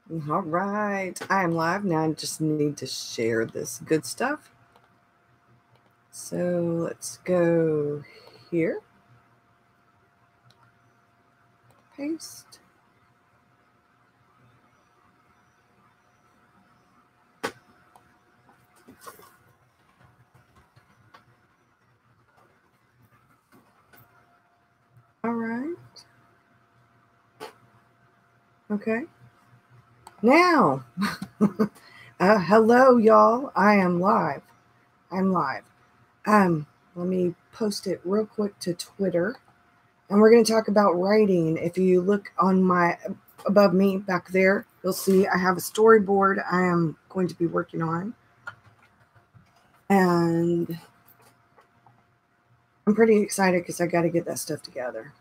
All right, I am live now. I just need to share this good stuff. So let's go here. Paste. All right. Okay. Now, hello, y'all. I am live. I'm live. Let me post it real quick to Twitter, and we're going to talk about writing. If you look on my above me back there, you'll see I have a storyboard I am going to be working on, and I'm pretty excited because I got to get that stuff together.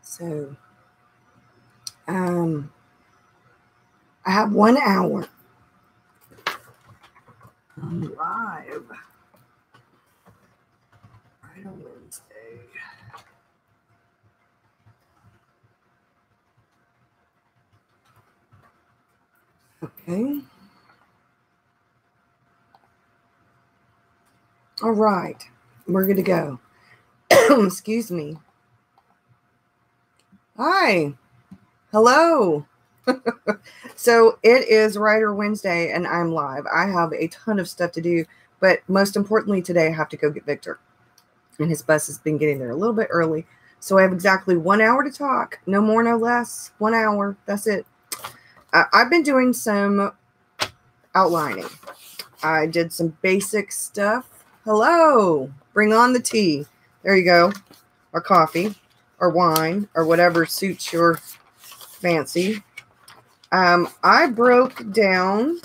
So, I have 1 hour. I'm live. Right on Wednesday. Okay. All right. We're good to go. Excuse me. Hi. Hello. So it is Writer Wednesday and I'm live. I have a ton of stuff to do, but most importantly today I have to go get Victor. And his bus has been getting there a little bit early. So I have exactly 1 hour to talk. No more, no less. 1 hour. That's it. I've been doing some outlining. I did some basic stuff. Hello. Bring on the tea. There you go. Or coffee. Or wine. Or whatever suits your fancy. I broke down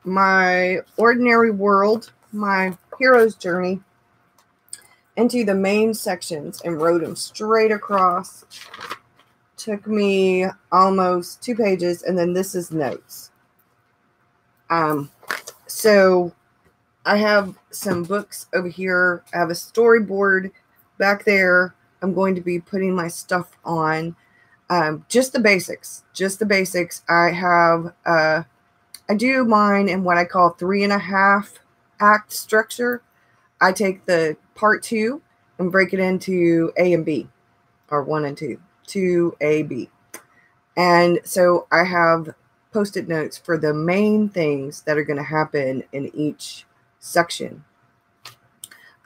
my ordinary world, my hero's journey, into the main sections and wrote them straight across. Took me almost 2 pages, and then this is notes. So I have some books over here. I have a storyboard back there. I'm going to be putting my stuff on. Just the basics. I have, I do mine in what I call 3.5 act structure. I take the part 2 and break it into A and B, or 1 and 2, 2A, B. And so I have post-it notes for the main things that are going to happen in each section.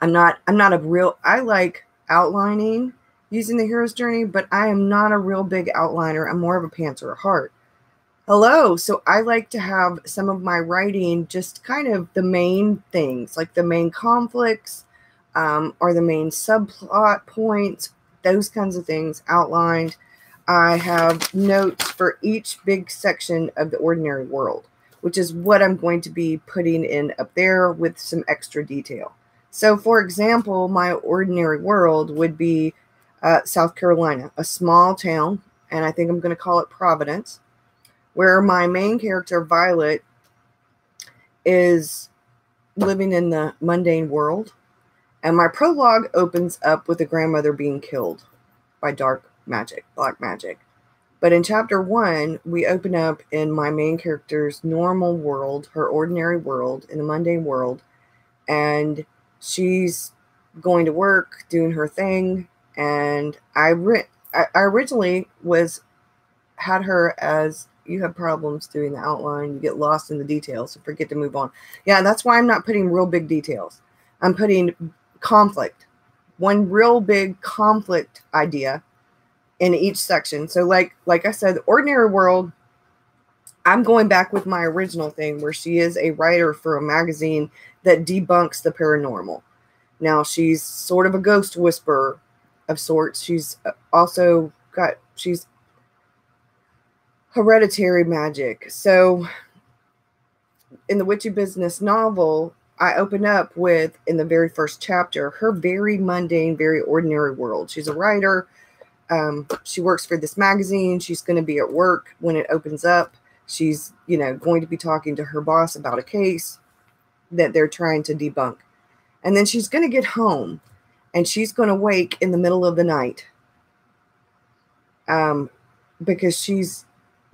I like outlining using the hero's journey, but I am not a real big outliner. I'm more of a pantser of heart. Hello. So I like to have some of my writing just kind of the main things, like the main conflicts, or the main subplot points, those kinds of things outlined. I have notes for each big section of the ordinary world, which is what I'm going to be putting in up there with some extra detail. So, for example, my ordinary world would be South Carolina, a small town, and I think I'm going to call it Providence, where my main character, Violet, is living in the mundane world. And my prologue opens up with a grandmother being killed by dark magic, black magic. But in chapter 1, we open up in my main character's normal world, her ordinary world, in the mundane world. And she's going to work, doing her thing. And I originally had her as, you have problems doing the outline, you get lost in the details, so forget to move on. Yeah, that's why I'm not putting real big details. I'm putting conflict, one real big conflict idea in each section. So like I said, the ordinary world, I'm going back with my original thing where she is a writer for a magazine that debunks the paranormal. Now she's sort of a ghost whisperer of sorts. She's also she's hereditary magic. So in the Witchy Business novel, I open up with, in the very first chapter, her very mundane, very ordinary world. She's a writer. She works for this magazine. She's going to be at work when it opens up. She's, going to be talking to her boss about a case that they're trying to debunk. And then she's going to get home and she's going to wake in the middle of the night. because she's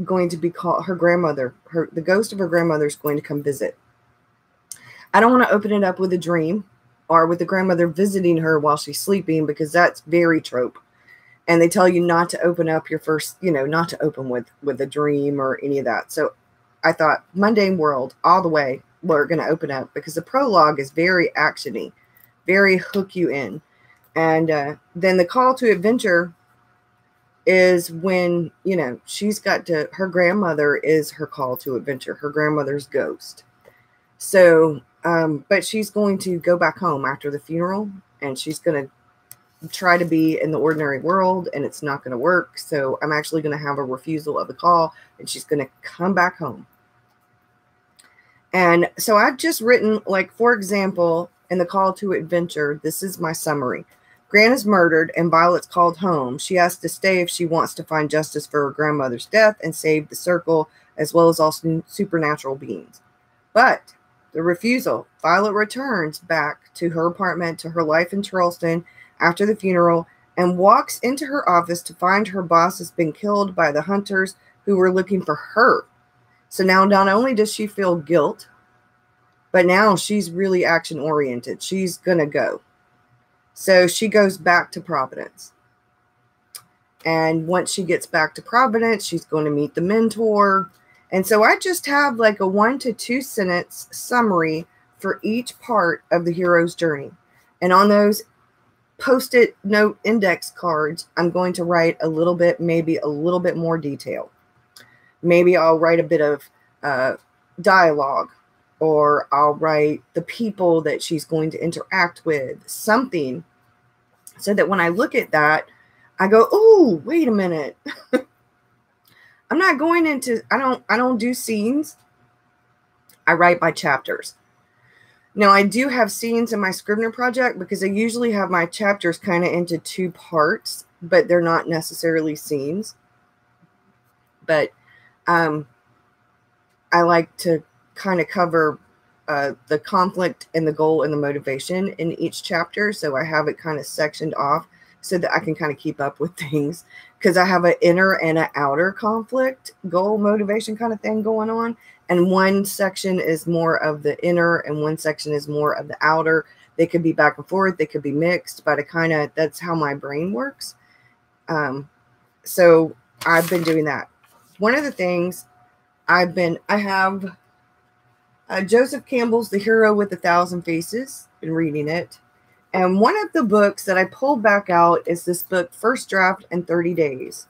going to be called her grandmother. The ghost of her grandmother is going to come visit. I don't want to open it up with a dream or with the grandmother visiting her while she's sleeping, because that's very trope. And they tell you not to open up your first, not to open with a dream or any of that. So I thought Mundane World all the way, we're going to open up, because the prologue is very actiony, very hook you in. And then the call to adventure is when, she's got to, her grandmother is her call to adventure, her grandmother's ghost. So, but she's going to go back home after the funeral, and she's going to try to be in the ordinary world, and it's not going to work. So I'm actually going to have a refusal of the call, and she's going to come back home. And so I've just written, like, for example, in the call to adventure, this is my summary. Gran is murdered and Violet's called home. She has to stay if she wants to find justice for her grandmother's death and save the circle, as well as all supernatural beings. But the refusal, Violet returns back to her apartment, to her life in Charleston after the funeral, and walks into her office to find her boss has been killed by the hunters who were looking for her. So now not only does she feel guilt, but now she's really action oriented. She's going to go. So she goes back to Providence. And once she gets back to Providence, she's going to meet the mentor. And so I just have like a 1 to 2 sentence summary for each part of the hero's journey. And on those post-it note index cards, I'm going to write a little bit, maybe a little bit more detail. Maybe I'll write a bit of dialogue, or I'll write the people that she's going to interact with, something, so that when I look at that, I go, oh, wait a minute. I'm not going into, I don't do scenes. I write by chapters. Now, I do have scenes in my Scrivener project, because I usually have my chapters kind of into 2 parts, but they're not necessarily scenes. But I like to kind of cover the conflict and the goal and the motivation in each chapter. So I have it kind of sectioned off so that I can kind of keep up with things, because I have an inner and an outer conflict, goal, motivation kind of thing going on. And one section is more of the inner and one section is more of the outer. They could be back and forth. They could be mixed, but that's how my brain works. So I've been doing that. One of the things I have Joseph Campbell's The Hero with 1,000 Faces, been reading it. And one of the books that I pulled back out is this book, First Draft in 30 Days.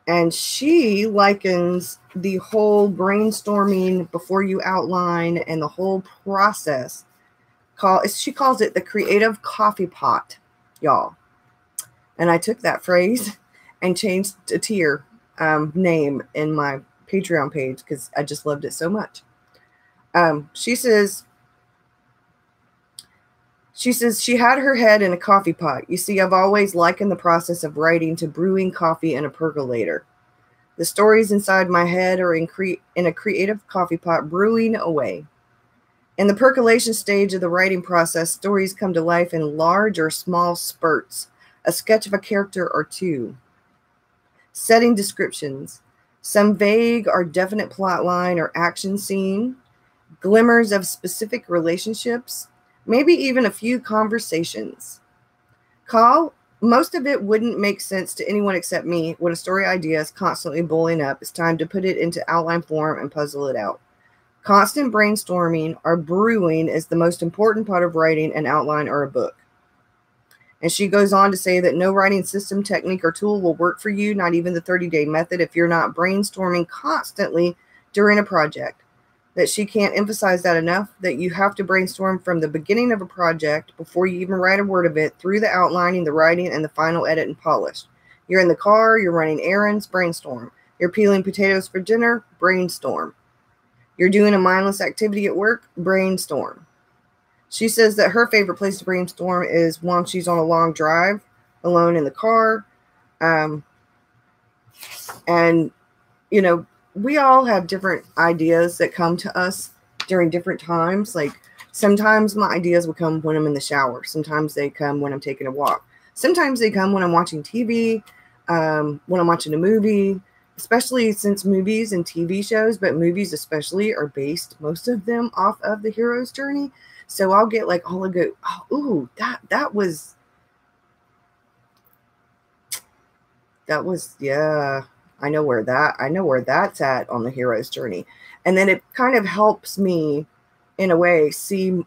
And she likens the whole brainstorming before you outline and the whole process. She calls it the creative coffee pot, y'all. And I took that phrase and changed a tier name in my Patreon page, because I just loved it so much. She says she had her head in a coffee pot. You see, I've always likened the process of writing to brewing coffee in a percolator. The stories inside my head are in a creative coffee pot brewing away. In the percolation stage of the writing process, stories come to life in large or small spurts, a sketch of a character or 2. Setting descriptions, some vague or definite plot line or action scene, glimmers of specific relationships, maybe even a few conversations. Most of it wouldn't make sense to anyone except me. When a story idea is constantly boiling up, it's time to put it into outline form and puzzle it out. Constant brainstorming or brewing is the most important part of writing an outline or a book. And she goes on to say that no writing system, technique, or tool will work for you, not even the 30-day method, if you're not brainstorming constantly during a project. That she can't emphasize that enough, that you have to brainstorm from the beginning of a project before you even write a word of it, through the outlining, the writing, and the final edit and polish. You're in the car, you're running errands, brainstorm. You're peeling potatoes for dinner, brainstorm. You're doing a mindless activity at work, brainstorm. She says that her favorite place to brainstorm is when she's on a long drive, alone in the car. And, we all have different ideas that come to us during different times. Like, sometimes my ideas will come when I'm in the shower. Sometimes they come when I'm taking a walk. Sometimes they come when I'm watching TV. when I'm watching a movie, especially since movies and TV shows, but movies especially, are based, most of them, off of the hero's journey. So I'll get like all of go, oh, ooh, that was, yeah, I know where that's at on the hero's journey. And then it kind of helps me in a way see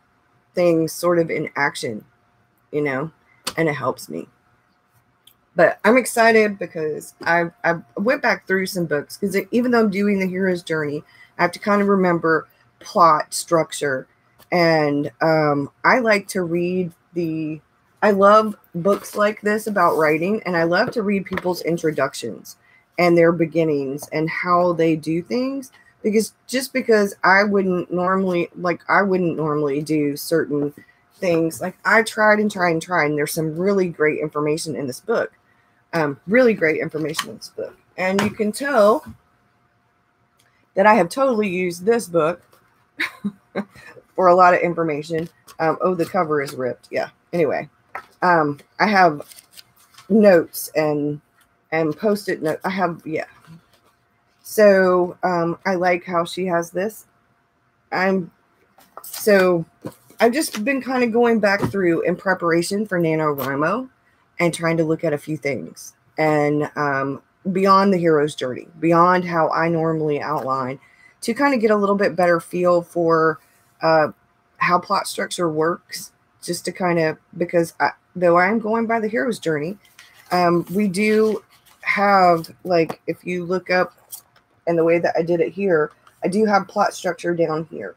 things sort of in action, you know, and it helps me. But I'm excited because I went back through some books, because even though I'm doing the hero's journey, I have to kind of remember plot structure. And I like to read I love books like this about writing, and I love to read people's introductions and their beginnings and how they do things. Because I wouldn't normally do certain things. Like, I tried and tried and tried, and there's some really great information in this book. Really great information in this book. And you can tell that I have totally used this book for a lot of information. Oh, the cover is ripped. Yeah. Anyway, I have notes and post-it notes. Yeah. So I like how she has this. I've just been kind of going back through in preparation for NaNoWriMo and trying to look at a few things, and beyond the hero's journey, beyond how I normally outline, to kind of get a little bit better feel for how plot structure works, just to kind of, because though I'm going by the hero's journey, we do have, like, if you look up, and the way that I did it here, I do have plot structure down here.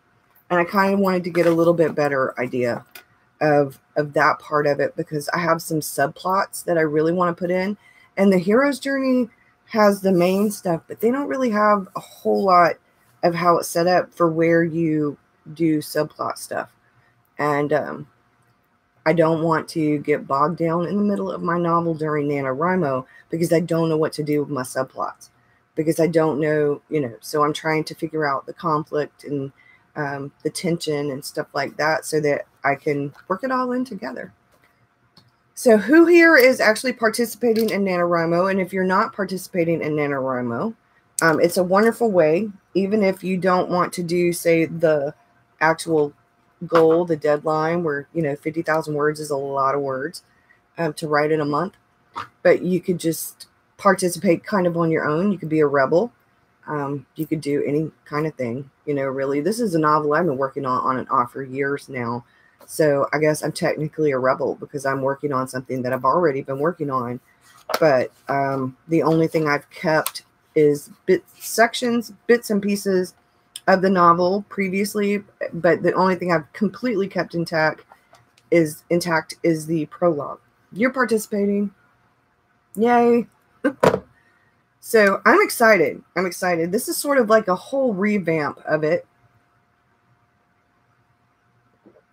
And I kind of wanted to get a little bit better idea of that part of it, because I have some subplots that I really want to put in. And the hero's journey has the main stuff, but they don't really have a whole lot of how it's set up for where you do subplot stuff. And I don't want to get bogged down in the middle of my novel during NaNoWriMo, because I don't know what to do with my subplots, because I don't know, so I'm trying to figure out the conflict and the tension and stuff like that, so that I can work it all in together. So who here is actually participating in NaNoWriMo? And if you're not participating in NaNoWriMo, it's a wonderful way, even if you don't want to do, say, the actual goal, the deadline, where 50,000 words is a lot of words to write in a month, but you could just participate kind of on your own. You could be a rebel. You could do any kind of thing, really. This is a novel I've been working on and off for years now. So I guess I'm technically a rebel, because I'm working on something that I've already been working on. But the only thing I've kept is bits and pieces of the novel previously. But the only thing I've completely kept intact is the prologue. You're participating. Yay. So I'm excited. This is sort of like a whole revamp of it,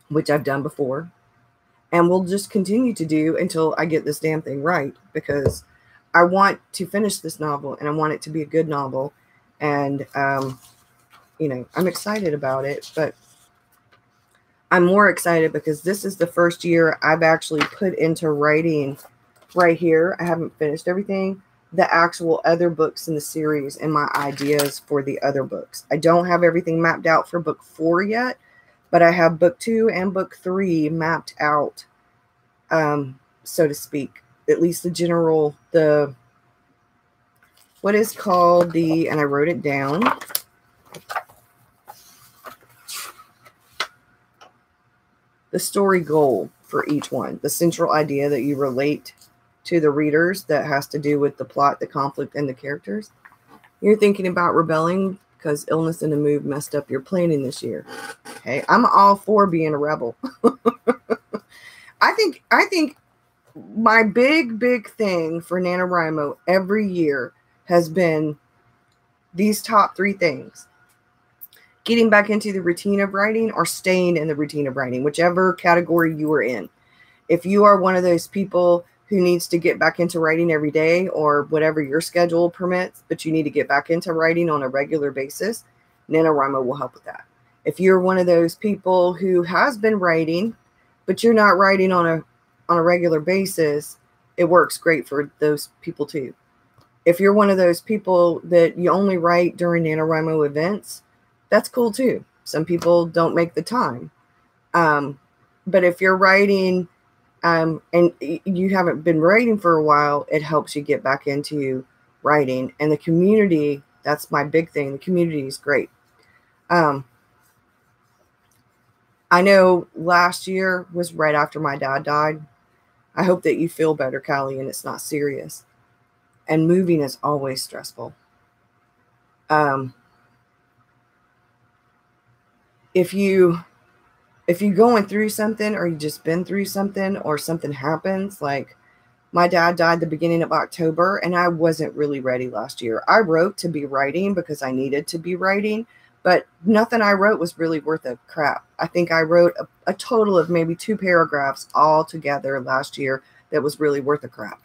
which I've done before, and we'll just continue to do until I get this damn thing right, because I want to finish this novel, and I want it to be a good novel. And, I'm excited about it, but I'm more excited because this is the first year I've actually put into writing right here. I haven't finished everything, the actual other books in the series, and my ideas for the other books. I don't have everything mapped out for book 4 yet, but I have book 2 and book 3 mapped out, so to speak. At least what is called and I wrote it down. The story goal for each one, the central idea that you relate to the readers, that has to do with the plot, the conflict, and the characters. You're thinking about rebelling because illness and a move messed up your planning this year. Okay, I'm all for being a rebel. I think my big thing for NaNoWriMo every year has been these top 3 things: getting back into the routine of writing, or staying in the routine of writing, whichever category you are in. If you are one of those people who needs to get back into writing every day, or whatever your schedule permits, but you need to get back into writing on a regular basis, NaNoWriMo will help with that. If you're one of those people who has been writing, but you're not writing on a regular basis, it works great for those people too. If you're one of those people that you only write during NaNoWriMo events, that's cool too. Some people don't make the time. But if you're writing and you haven't been writing for a while, it helps you get back into writing. And the community, that's my big thing. The community is great. I know last year was right after my dad died. I hope that you feel better, Callie, and it's not serious. And moving is always stressful. If you're going through something, or you just been through something, or something happens, like my dad died the beginning of October, and I wasn't really ready last year. I wrote to be writing because I needed to be writing, but nothing I wrote was really worth a crap. I think I wrote a total of maybe 2 paragraphs all together last year that was really worth a crap.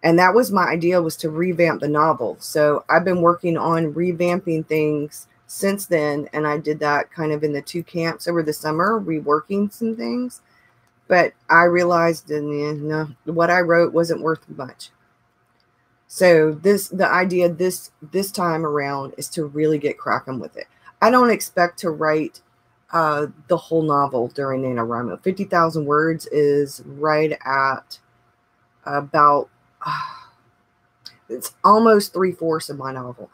And that was my idea, was to revamp the novel. So I've been working on revamping things since then, and I did that kind of in the 2 camps over the summer, reworking some things. But I realized that what I wrote wasn't worth much. So the idea this time around is to really get cracking with it. I don't expect to write the whole novel during NaNoWriMo. 50,000 words is right at about, it's almost 3/4 of my novel.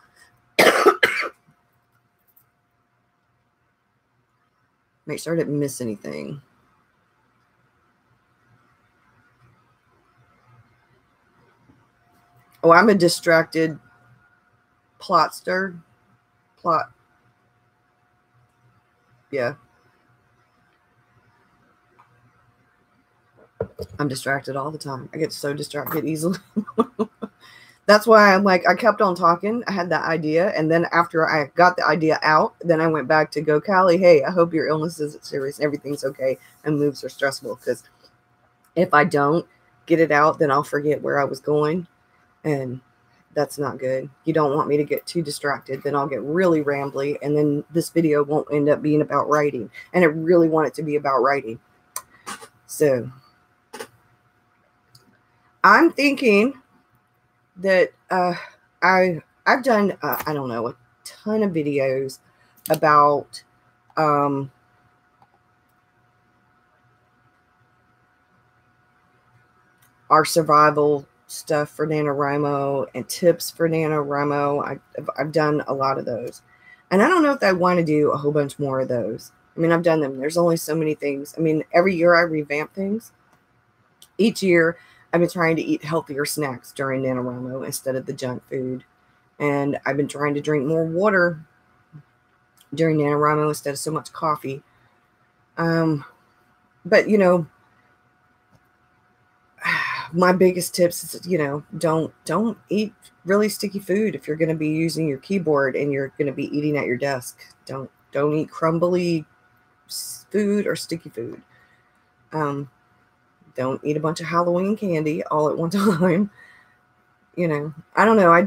Make sure I didn't miss anything. Oh, I'm a distracted plotster. Yeah. I'm distracted all the time. I get so distracted easily. That's why I'm like, I kept on talking. I had that idea. And then after I got the idea out, then I went back to go, Callie, hey, I hope your illness isn't serious. Everything's okay. And moves are stressful. Because if I don't get it out, then I'll forget where I was going. And that's not good. You don't want me to get too distracted. Then I'll get really rambly. And then this video won't end up being about writing. And I really want it to be about writing. So I'm thinking that I've done, I don't know, a ton of videos about our survival stuff for NaNoWriMo and tips for NaNoWriMo. I've done a lot of those. And I don't know if I want to do a whole bunch more of those. I mean, I've done them. There's only so many things. I mean, every year I revamp things. Each year I've been trying to eat healthier snacks during NaNoWriMo instead of the junk food. And I've been trying to drink more water during NaNoWriMo instead of so much coffee. But, you know, my biggest tips is, you know, don't eat really sticky food if you're going to be using your keyboard and you're going to be eating at your desk. Don't eat crumbly food or sticky food. Don't eat a bunch of Halloween candy all at one time. You know, I don't know. I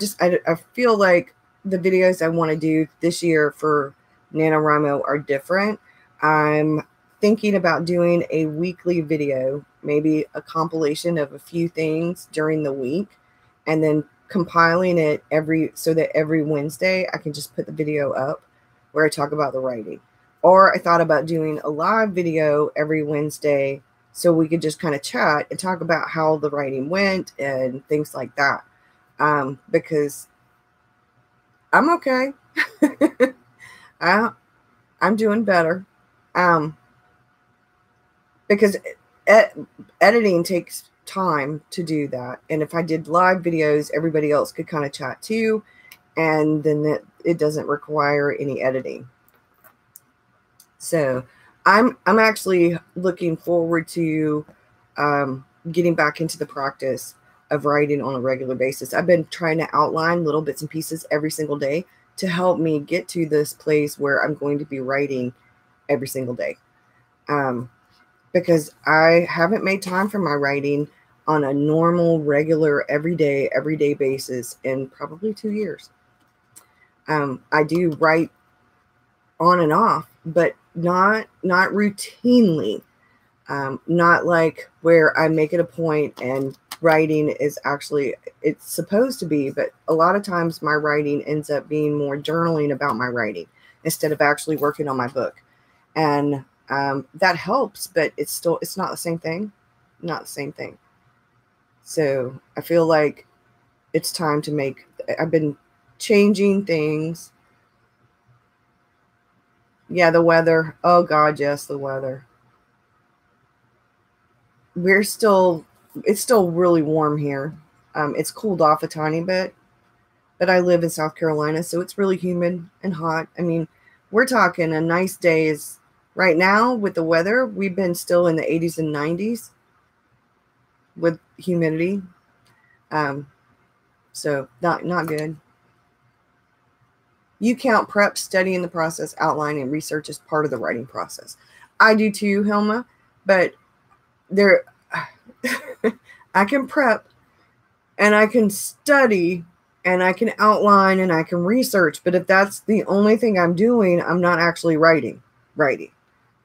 feel like the videos I want to do this year for NaNoWriMo are different. I'm thinking about doing a weekly video, maybe a compilation of a few things during the week, and then compiling it so that every Wednesday I can just put the video up where I talk about the writing. Or I thought about doing a live video every Wednesday so we could just kind of chat and talk about how the writing went and things like that. Because I'm okay. I'm doing better. Because editing takes time to do that. And if I did live videos, everybody else could kind of chat too. And then it doesn't require any editing. So I'm actually looking forward to getting back into the practice of writing on a regular basis. I've been trying to outline little bits and pieces every single day to help me get to this place where I'm going to be writing every single day. Because I haven't made time for my writing on a normal, regular, everyday basis in probably 2 years. I do write on and off, but not routinely. Not like where I make it a point and writing is actually, it's supposed to be, but a lot of times my writing ends up being more journaling about my writing instead of actually working on my book. And that helps, but it's not the same thing. Not the same thing. So I feel like it's time to I've been changing things. Yeah, the weather. Oh God, yes, the weather. It's still really warm here. It's cooled off a tiny bit, but I live in South Carolina, so it's really humid and hot. I mean, we're talking a nice days right now with the weather. We've been still in the 80s and 90s with humidity. So not good. You count prep, studying the process, outlining, research as part of the writing process. I do too, Hilma, but there, I can prep and I can study and I can outline and I can research. But if that's the only thing I'm doing, I'm not actually writing. I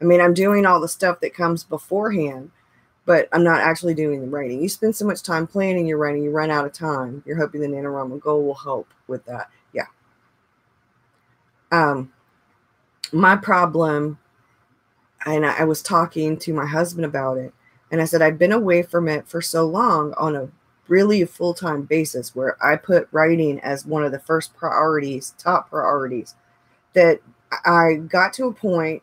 mean, I'm doing all the stuff that comes beforehand, but I'm not actually doing the writing. You spend so much time planning your writing, you run out of time. You're hoping the NaNoWriMo goal will help with that. Yeah. My problem, and I was talking to my husband about it, and I said, I've been away from it for so long on a really full-time basis where I put writing as one of the first priorities, top priorities, that I got to a point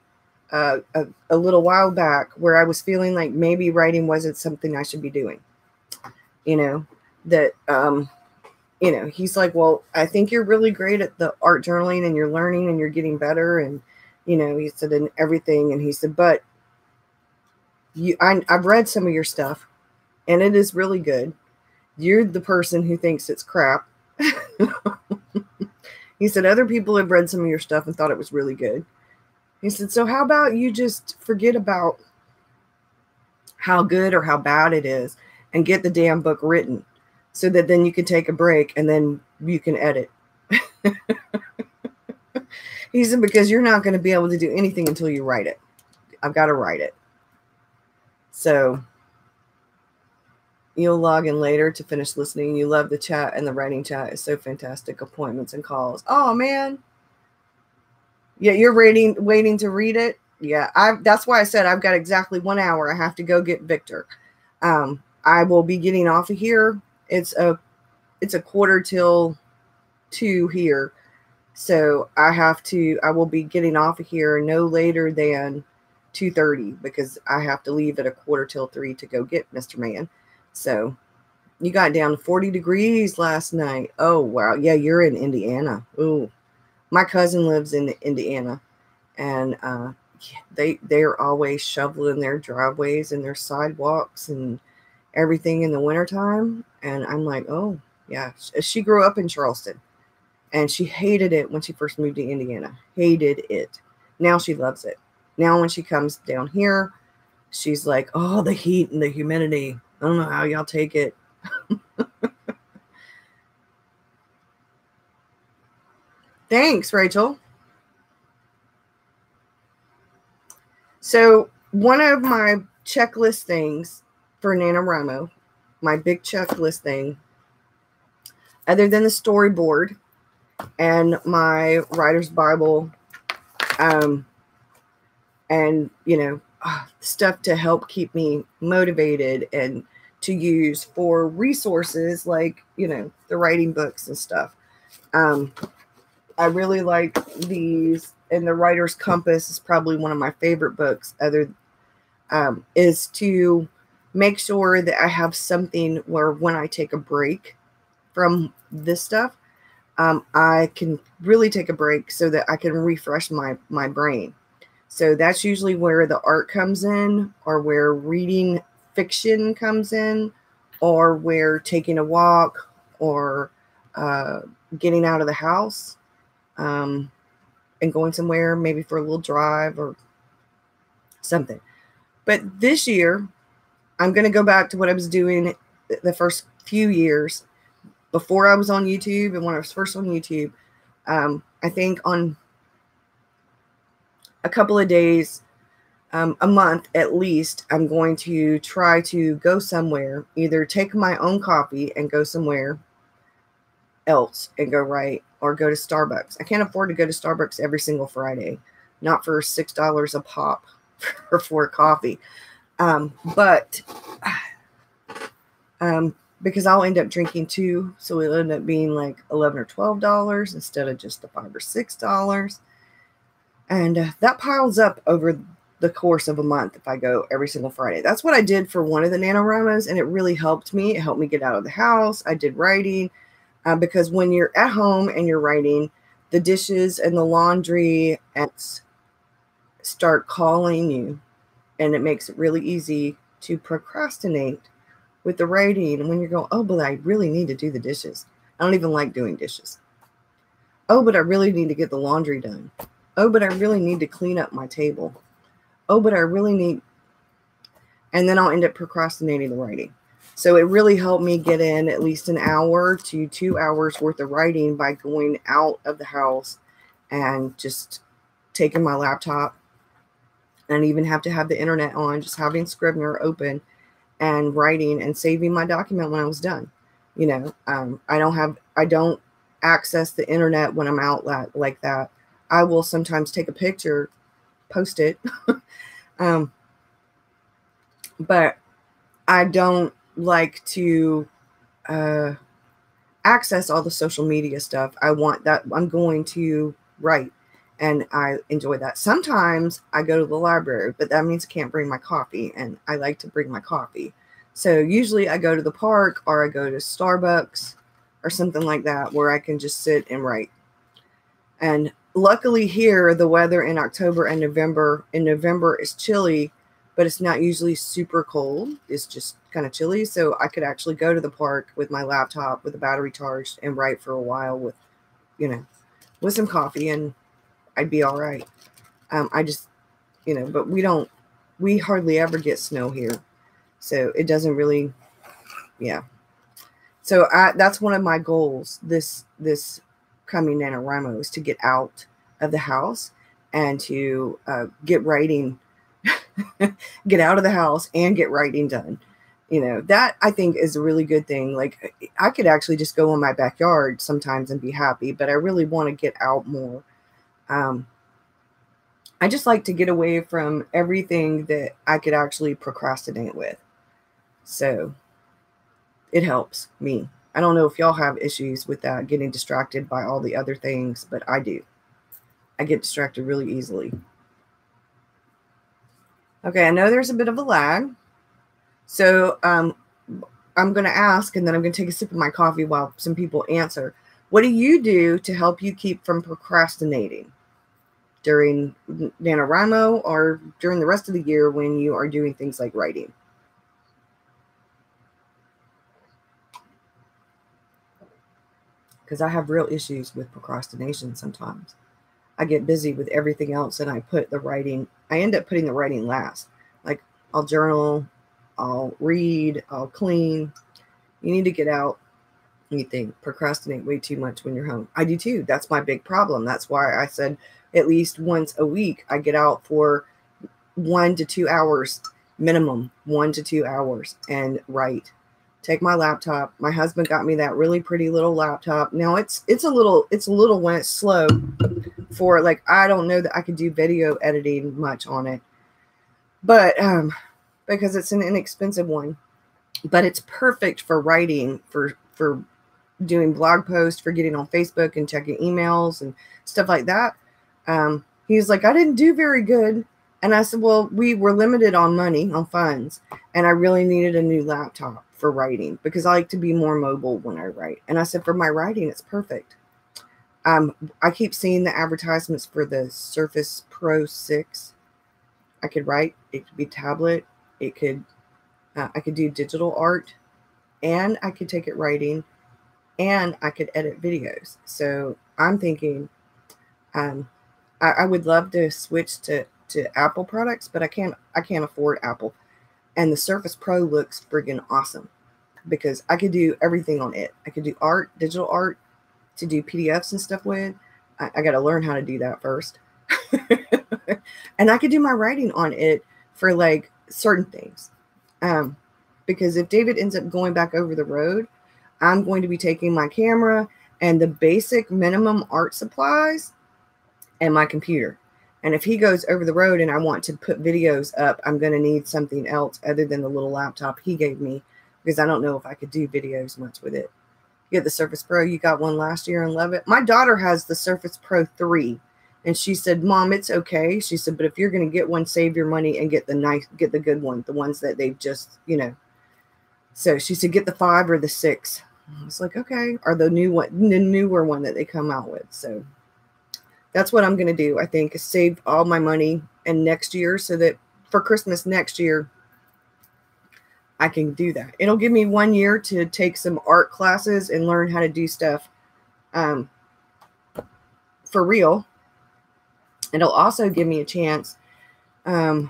a little while back where I was feeling like maybe writing wasn't something I should be doing. That he's like, well, I think you're really great at the art journaling and you're learning and you're getting better. And, he said, and everything. And he said, but I've read some of your stuff and it is really good. You're the person who thinks it's crap. He said, other people have read some of your stuff and thought it was really good. He said, so how about you just forget about how good or how bad it is and get the damn book written so that then you can take a break and then you can edit. He said, because you're not going to be able to do anything until you write it. I've got to write it. So you'll log in later to finish listening. You love the chat, and the writing chat is so fantastic. Appointments and calls. Oh, man. Yeah, you're waiting to read it. Yeah, that's why I said I've got exactly 1 hour. I have to go get Victor. I will be getting off of here. It's a 1:45 here. So I will be getting off of here no later than 2:30 because I have to leave at 2:45 to go get Mr. Man. So you got down to 40 degrees last night. Oh, wow. Yeah, you're in Indiana. Ooh. My cousin lives in Indiana, and they're always shoveling their driveways and their sidewalks and everything in the wintertime. And I'm like, oh, yeah. She grew up in Charleston, and she hated it when she first moved to Indiana. Hated it. Now she loves it. Now when she comes down here, she's like, oh, the heat and the humidity. I don't know how y'all take it. Thanks, Rachel. So one of my checklist things for NaNoWriMo, my big checklist thing, other than the storyboard and my writer's Bible, and stuff to help keep me motivated and to use for resources like the writing books and stuff. I really like these, and the Writer's Compass is probably one of my favorite books. Is to make sure that I have something where when I take a break from this stuff, I can really take a break so that I can refresh my brain. So that's usually where the art comes in, or where reading fiction comes in, or where taking a walk, or getting out of the house, and going somewhere, maybe for a little drive or something. But this year, I'm going to go back to what I was doing the first few years before I was on YouTube and when I was first on YouTube. I think on a couple of days a month at least, I'm going to try to go somewhere, either take my own coffee and go somewhere else and go write, or go to Starbucks. I can't afford to go to Starbucks every single Friday, not for $6 a pop for coffee. But because I'll end up drinking two, so it'll end up being like $11 or $12 instead of just the $5 or $6. And that piles up over the course of a month if I go every single Friday. That's what I did for one of the NaNoWriMos, and it really helped me. It helped me get out of the house. I did writing because when you're at home and you're writing, the dishes and the laundry start calling you, and it makes it really easy to procrastinate with the writing when you're going, oh, but I really need to do the dishes. I don't even like doing dishes. Oh, but I really need to get the laundry done. Oh, but I really need to clean up my table. Oh, but I really need, and then I'll end up procrastinating the writing. So it really helped me get in at least an hour to 2 hours worth of writing by going out of the house and just taking my laptop. And even have to have the internet on, just having Scrivener open and writing and saving my document when I was done. You know, I don't access the internet when I'm out like that. I will sometimes take a picture, post it, but I don't like to access all the social media stuff. I want that. I'm going to write, and I enjoy that. Sometimes I go to the library, but that means I can't bring my coffee, and I like to bring my coffee. So usually I go to the park, or I go to Starbucks or something like that where I can just sit and write. And luckily here, the weather in October and November, is chilly, but it's not usually super cold. It's just kind of chilly. So I could actually go to the park with my laptop with the battery charged and write for a while with, you know, with some coffee, and I'd be all right. I just, you know, but we hardly ever get snow here. So it doesn't really, yeah. So that's one of my goals this coming NaNoWriMo is to get out of the house and to get writing, get out of the house and get writing done. You know, that I think is a really good thing. Like I could actually just go in my backyard sometimes and be happy, but I really want to get out more. I just like to get away from everything that I could actually procrastinate with. So it helps me. I don't know if y'all have issues with that, getting distracted by all the other things, but I do. I get distracted really easily. Okay, I know there's a bit of a lag. So I'm going to ask, and then I'm going to take a sip of my coffee while some people answer. What do you do to help you keep from procrastinating during NaNoWriMo or during the rest of the year when you are doing things like writing? Because I have real issues with procrastination sometimes. I get busy with everything else and I end up putting the writing last. Like I'll journal, I'll read, I'll clean. You need to get out. You think procrastinate way too much when you're home. I do too. That's my big problem. That's why I said at least once a week I get out for 1 to 2 hours minimum, 1 to 2 hours, and write. Take my laptop. My husband got me that really pretty little laptop. Now it's a little when it's slow for, like, I don't know that I could do video editing much on it, but because it's an inexpensive one, but it's perfect for writing, for doing blog posts, for getting on Facebook and checking emails and stuff like that. He's like, I didn't do very good. And I said, well, we were limited on money, on funds, and I really needed a new laptop for writing because I like to be more mobile when I write. And I said, for my writing, it's perfect. I keep seeing the advertisements for the Surface Pro 6. I could write. It could be tablet. It could, I could do digital art, and I could take it writing, and I could edit videos. So I'm thinking, I would love to switch to Apple products, but I can't afford Apple. And the Surface Pro looks friggin' awesome because I could do everything on it. I could do art, digital art, to do PDFs and stuff with. I got to learn how to do that first. And I could do my writing on it for like certain things. Because if David ends up going back over the road, I'm going to be taking my camera and the basic minimum art supplies and my computer. And if he goes over the road and I want to put videos up, I'm going to need something else other than the little laptop he gave me, because I don't know if I could do videos much with it. You get the Surface Pro. You got one last year and love it. My daughter has the Surface Pro 3. And she said, Mom, it's okay. She said, but if you're going to get one, save your money and get the good one, the ones that they've just, So she said, get the 5 or the 6. I was like, okay. Or the newer one that they come out with. So that's what I'm going to do, I think, is save all my money and next year, so that for Christmas next year, I can do that. It'll give me 1 year to take some art classes and learn how to do stuff for real. It'll also give me a chance. And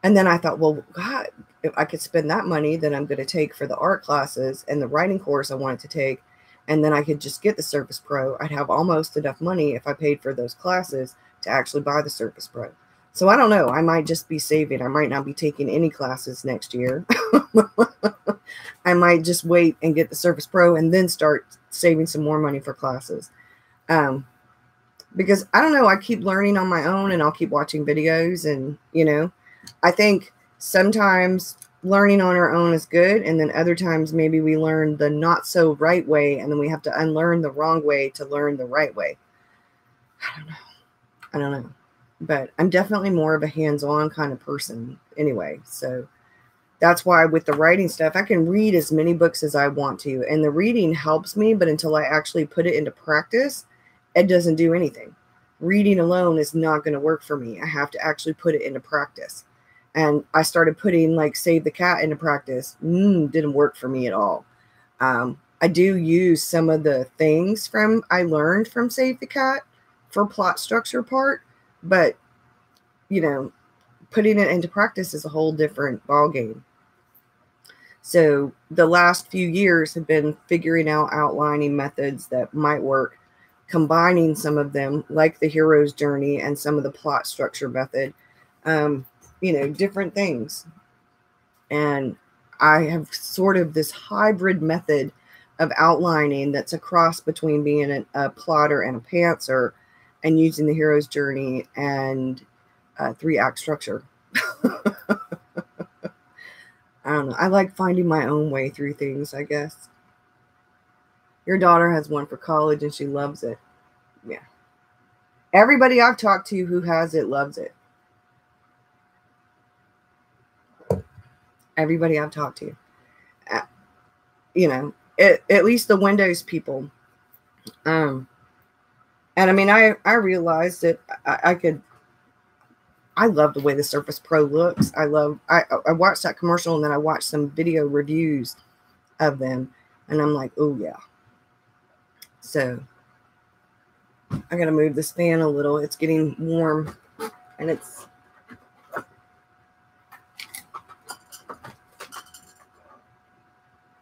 then I thought, well, God, if I could spend that money that I'm going to take for the art classes and the writing course I wanted to take, and then I could just get the Surface Pro, I'd have almost enough money if I paid for those classes to actually buy the Surface Pro. So I don't know. I might just be saving. I might not be taking any classes next year. I might just wait and get the Surface Pro and then start saving some more money for classes. Because I don't know, I keep learning on my own and I'll keep watching videos, and, I think sometimes learning on our own is good. And then other times maybe we learn the not so right way, and then we have to unlearn the wrong way to learn the right way. I don't know. But I'm definitely more of a hands-on kind of person anyway. So that's why with the writing stuff, I can read as many books as I want to. And the reading helps me, but until I actually put it into practice, it doesn't do anything. Reading alone is not going to work for me. I have to actually put it into practice. And I started putting like Save the Cat into practice. Didn't work for me at all. I do use some of the things I learned from Save the Cat for plot structure part, but putting it into practice is a whole different ballgame. So the last few years have been figuring out outlining methods that might work, combining some of them, like the hero's journey and some of the plot structure method, different things. And I have sort of this hybrid method of outlining that's a cross between being a plotter and a pantser, and using the hero's journey and 3-act structure. I don't know. I like finding my own way through things, I guess. Your daughter has one for college and she loves it. Yeah. Everybody I've talked to who has it loves it. Everybody I've talked to. At least the Windows people. And I mean, I realized that I love the way the Surface Pro looks. I watched that commercial, and then I watched some video reviews of them, and I'm like, oh yeah. So I got to move this fan a little. It's getting warm, and it's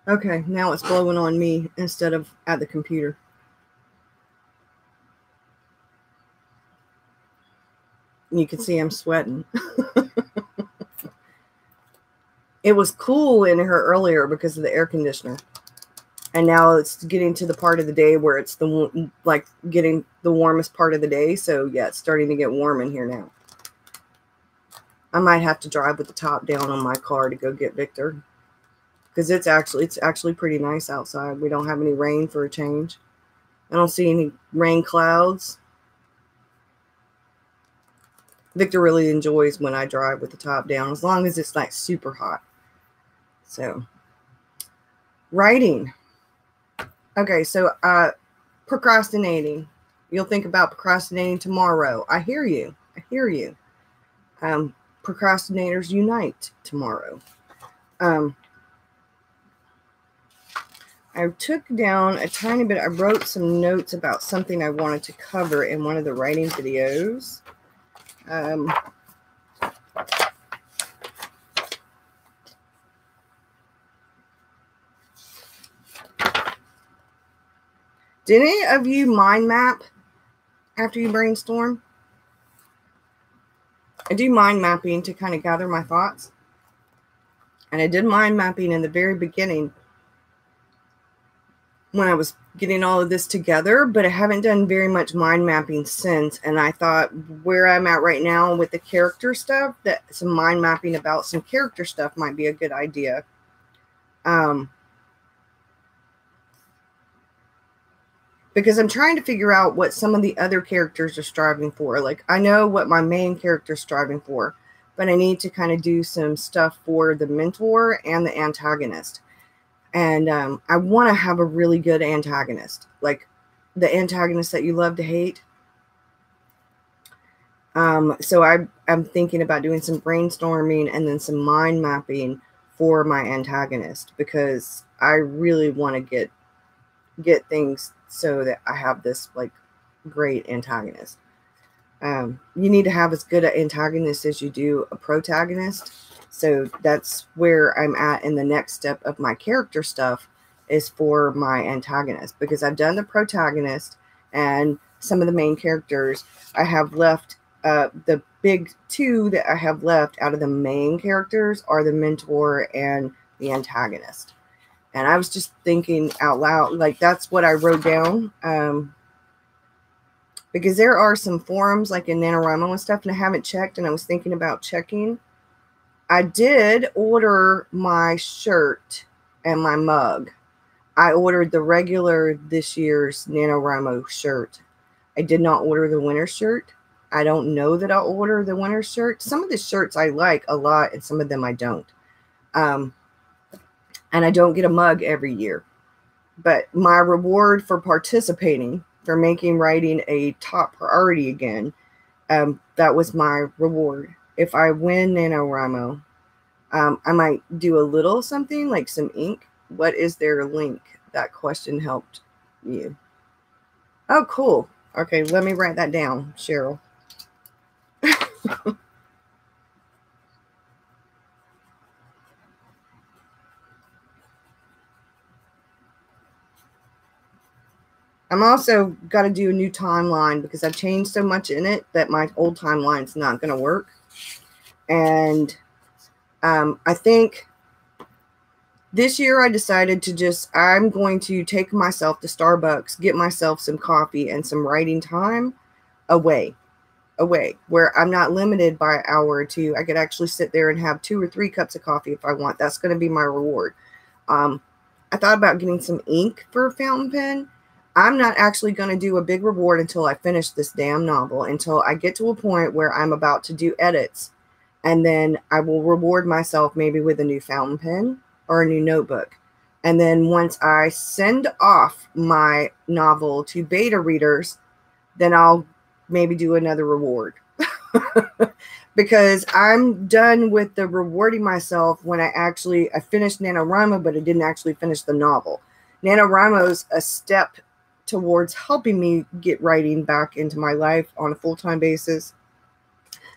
okay. Now it's blowing on me instead of at the computer. You can see I'm sweating. It was cool in here earlier because of the air conditioner. And now it's getting to the part of the day where it's getting the warmest part of the day. So yeah, it's starting to get warm in here now. I might have to drive with the top down on my car to go get Victor, because it's actually pretty nice outside. We don't have any rain for a change. I don't see any rain clouds. Victor really enjoys when I drive with the top down, as long as it's not super hot. So, writing. Okay, so procrastinating. You'll think about procrastinating tomorrow. I hear you. Procrastinators unite tomorrow. I took down a tiny bit. I wrote some notes about something I wanted to cover in one of the writing videos. Did any of you mind map after you brainstorm? I do mind mapping to kind of gather my thoughts. And I did mind mapping in the very beginning when I was getting all of this together, but I haven't done very much mind mapping since. And I thought where I'm at right now with the character stuff, that some mind mapping about some character stuff might be a good idea. Because I'm trying to figure out what some of the other characters are striving for. Like, I know what my main character is striving for, but I need to kind of do some stuff for the mentor and the antagonist. And I want to have a really good antagonist, like the antagonist that you love to hate. So I'm thinking about doing some brainstorming and then some mind mapping for my antagonist, because I really want to get things so that I have this like great antagonist. You need to have as good an antagonist as you do a protagonist. So that's where I'm at in the next step of my character stuff, is for my antagonist, because I've done the protagonist and some of the main characters. I have left the big two that I have left out of the main characters are the mentor and the antagonist. And I was just thinking out loud, like that's what I wrote down. Because there are some forums like in NaNoWriMo and stuff, and I haven't checked, and I was thinking about checking. I did order my shirt and my mug. I ordered the regular this year's NaNoWriMo shirt. I did not order the winter shirt. I don't know that I'll order the winter shirt. Some of the shirts I like a lot, and some of them I don't. And I don't get a mug every year. But my reward for participating, for making writing a top priority again, that was my reward. If I win NaNoWriMo, I might do a little something like some ink. What is their link? That question helped you. Oh, cool. Okay, let me write that down, Cheryl. I'm also got to do a new timeline, because I've changed so much in it that my old timeline's not going to work. And I think this year I decided to I'm going to take myself to Starbucks, get myself some coffee and some writing time away, where I'm not limited by an hour or two. I could actually sit there and have 2 or 3 cups of coffee if I want. That's going to be my reward. I thought about getting some ink for a fountain pen. I'm not actually going to do a big reward until I finish this damn novel, until I get to a point where I'm about to do edits. And then I will reward myself maybe with a new fountain pen or a new notebook. And then once I send off my novel to beta readers, then I'll maybe do another reward. Because I'm done with the rewarding myself when I finished NaNoWriMo, but I didn't actually finish the novel. NaNoWriMo's a step towards helping me get writing back into my life on a full-time basis,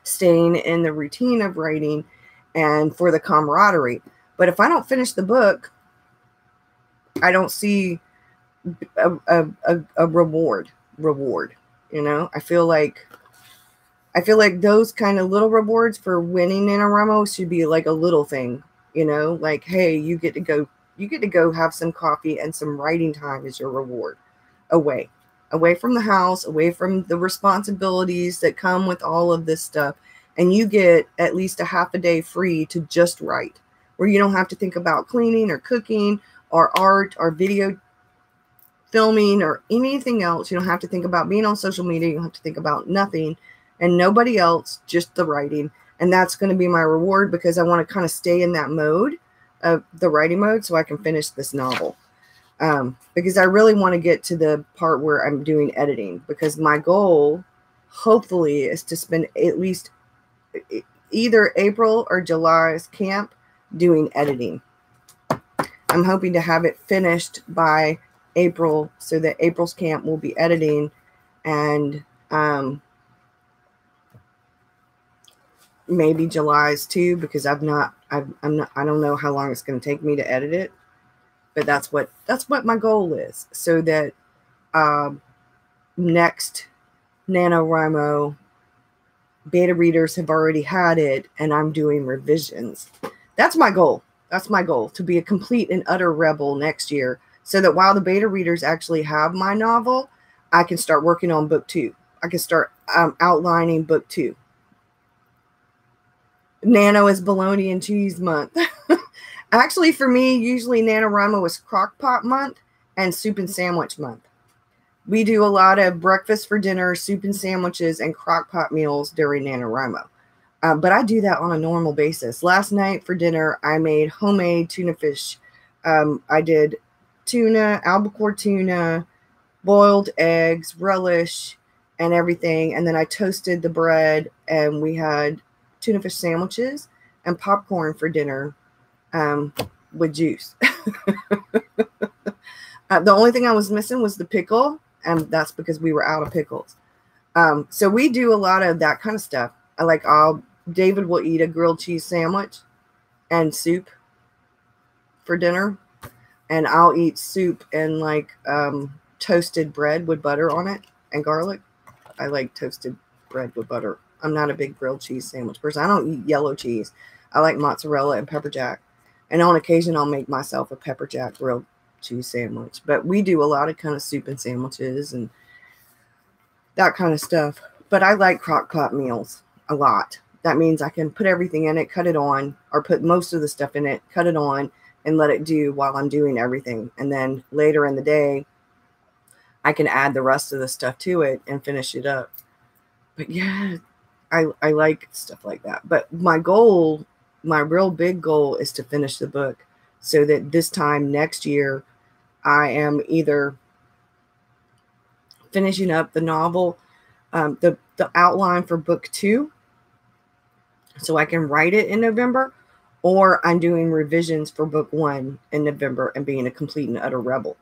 staying in the routine of writing, and for the camaraderie. But if I don't finish the book, I don't see a reward. You know, I feel like those kind of little rewards for winning NaNoWriMo should be like a little thing, you know, like, hey, you get to go have some coffee and some writing time as your reward, away from the house, away from the responsibilities that come with all of this stuff. And you get at least a half a day free to just write, where you don't have to think about cleaning or cooking or art or video filming or anything else. You don't have to think about being on social media. You don't have to think about nothing and nobody else, just the writing. And that's going to be my reward, because I want to kind of stay in that mode of the writing mode so I can finish this novel. Because I really want to get to the part where I'm doing editing, because my goal, hopefully, is to spend at least either April or July's camp doing editing. I'm hoping to have it finished by April, so that April's camp will be editing, and maybe July's too, because I don't know how long it's going to take me to edit it. But that's what my goal is, so that next NaNoWriMo, beta readers have already had it and I'm doing revisions. That's my goal. That's my goal, to be a complete and utter rebel next year, so that while the beta readers actually have my novel, I can start working on book 2. I can start outlining book 2. Nano is bologna and cheese month. Actually, for me, usually NaNoWriMo is crockpot month and soup and sandwich month. We do a lot of breakfast for dinner, soup and sandwiches, and crockpot meals during NaNoWriMo. But I do that on a normal basis. Last night for dinner, I made homemade tuna fish. I did tuna, albacore tuna, boiled eggs, relish, and everything. And then I toasted the bread, and we had tuna fish sandwiches and popcorn for dinner with juice. The only thing I was missing was the pickle, and that's because we were out of pickles. So we do a lot of that kind of stuff. David will eat a grilled cheese sandwich and soup for dinner, and I'll eat soup and toasted bread with butter on it and garlic. I like toasted bread with butter. I'm not a big grilled cheese sandwich person. I don't eat yellow cheese. I like mozzarella and pepper jack. And on occasion, I'll make myself a pepper jack grilled cheese sandwich. But we do a lot of kind of soup and sandwiches and that kind of stuff. But I like crock pot meals a lot. That means I can put everything in it, cut it on, or put most of the stuff in it, cut it on, and let it do while I'm doing everything. And then later in the day, I can add the rest of the stuff to it and finish it up. But yeah, I like stuff like that. But my goal, my real big goal, is to finish the book so that this time next year, I am either finishing up the novel, the outline for book 2, so I can write it in November, or I'm doing revisions for book 1 in November and being a complete and utter rebel.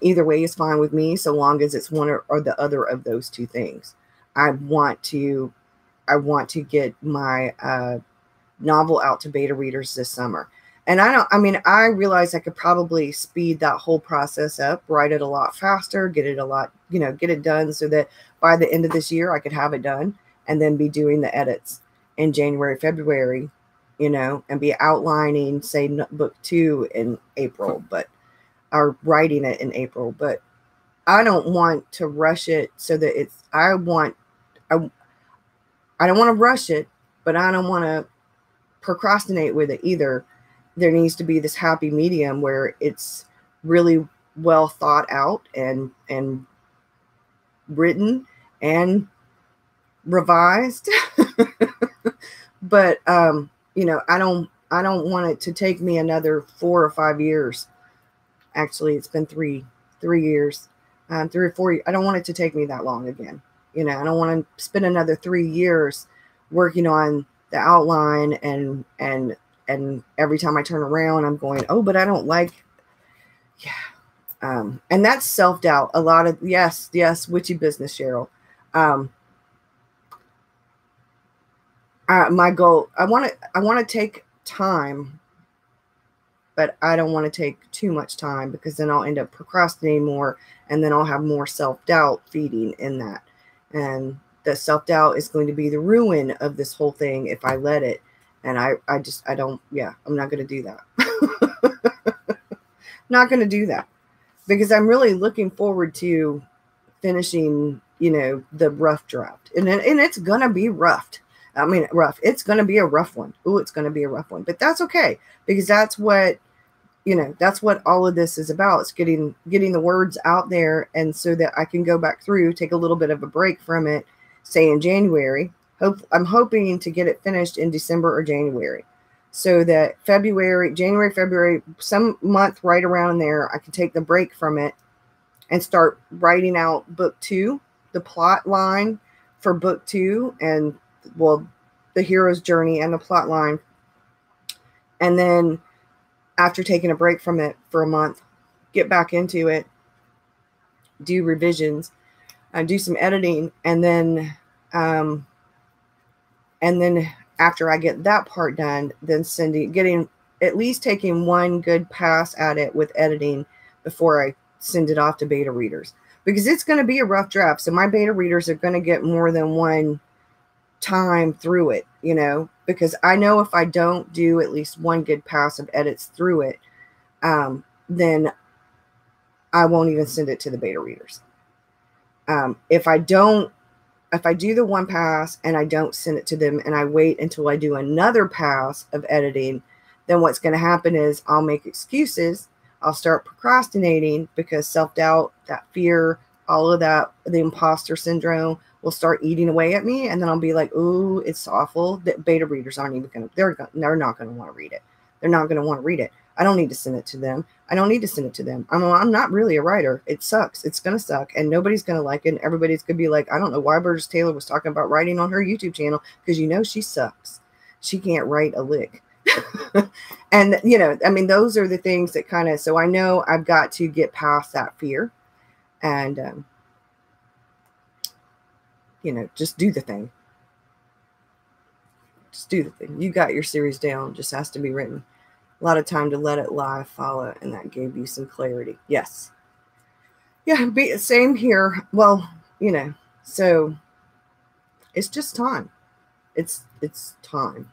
Either way is fine with me, so long as it's one or the other of those two things. I want to get my novel out to beta readers this summer. And I realize I could probably speed that whole process up, write it a lot faster, get it done so that by the end of this year, I could have it done and then be doing the edits in January, February, and be outlining, say, book 2 in April, or writing it in April. But I don't want to rush it so that I don't want to rush it, but I don't want to procrastinate with it either. There needs to be this happy medium where it's really well thought out and written and revised. But I don't want it to take me another 4 or 5 years. Actually, it's been 3 years, 3 or 4. I don't want it to take me that long again. I don't want to spend another 3 years working on the outline and every time I turn around, I'm going, oh, but I don't like, yeah. And that's self-doubt. A lot of, yes, witchy business, Cheryl. My goal, I want to take time, but I don't want to take too much time, because then I'll end up procrastinating more, and then I'll have more self-doubt feeding in that. And the self-doubt is going to be the ruin of this whole thing if I let it. And I'm not going to do that. Not going to do that, because I'm really looking forward to finishing, the rough draft. And it's going to be rough. It's going to be a rough one. Ooh, it's going to be a rough one, but that's okay, because that's what all of this is about. It's getting the words out there, and so that I can go back through, take a little bit of a break from it, say in January. I'm hoping to get it finished in December or January, so that January, February, some month right around there, I can take the break from it and start writing out book 2, the plot line for book 2, and the hero's journey and the plot line. And then after taking a break from it for a month, get back into it, do revisions, do some editing, and then after I get that part done, then getting at least taking one good pass at it with editing before I send it off to beta readers, because it's going to be a rough draft. So my beta readers are going to get more than one time through it, you know, because I know if I don't do at least one good pass of edits through it, then I won't even send it to the beta readers. If I do the one pass and I don't send it to them and I wait until I do another pass of editing, then what's going to happen is I'll make excuses. I'll start procrastinating because self-doubt, that fear, all of that, the imposter syndrome will start eating away at me. And then I'll be like, ooh, it's awful that beta readers aren't even going to, they're not going to want to read it. They're not going to want to read it. I don't need to send it to them. I don't need to send it to them. I'm not really a writer. It sucks. It's going to suck. And nobody's going to like it. And everybody's going to be like, I don't know why Burgess Taylor was talking about writing on her YouTube channel, because, you know, she sucks. She can't write a lick. And, you know, I mean, those are the things that kind of, so I know I've got to get past that fear and, you know, just do the thing. Just do the thing. You got your series down. Just has to be written. A lot of time to let it lie, follow, and that gave you some clarity. Yes. Yeah, same here. Well, you know, so it's just time. It's time.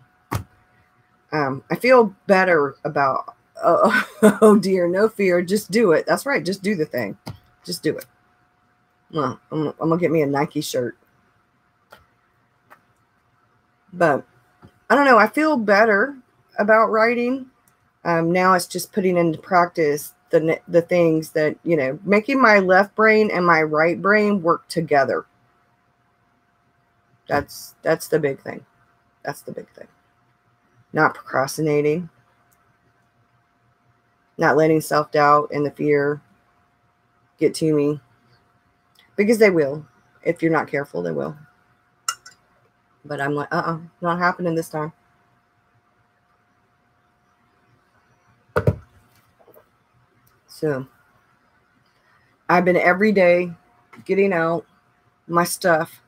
I feel better about, oh dear, no fear. Just do it. That's right. Just do the thing. Just do it. Well, I'm going to get me a Nike shirt. But I don't know. I feel better about writing. Now it's just putting into practice the things that, you know, making my left brain and my right brain work together. That's the big thing. That's the big thing. Not procrastinating. Not letting self-doubt and the fear get to me. Because they will. If you're not careful, they will. But I'm like, not happening this time. So I've been every day getting out my stuff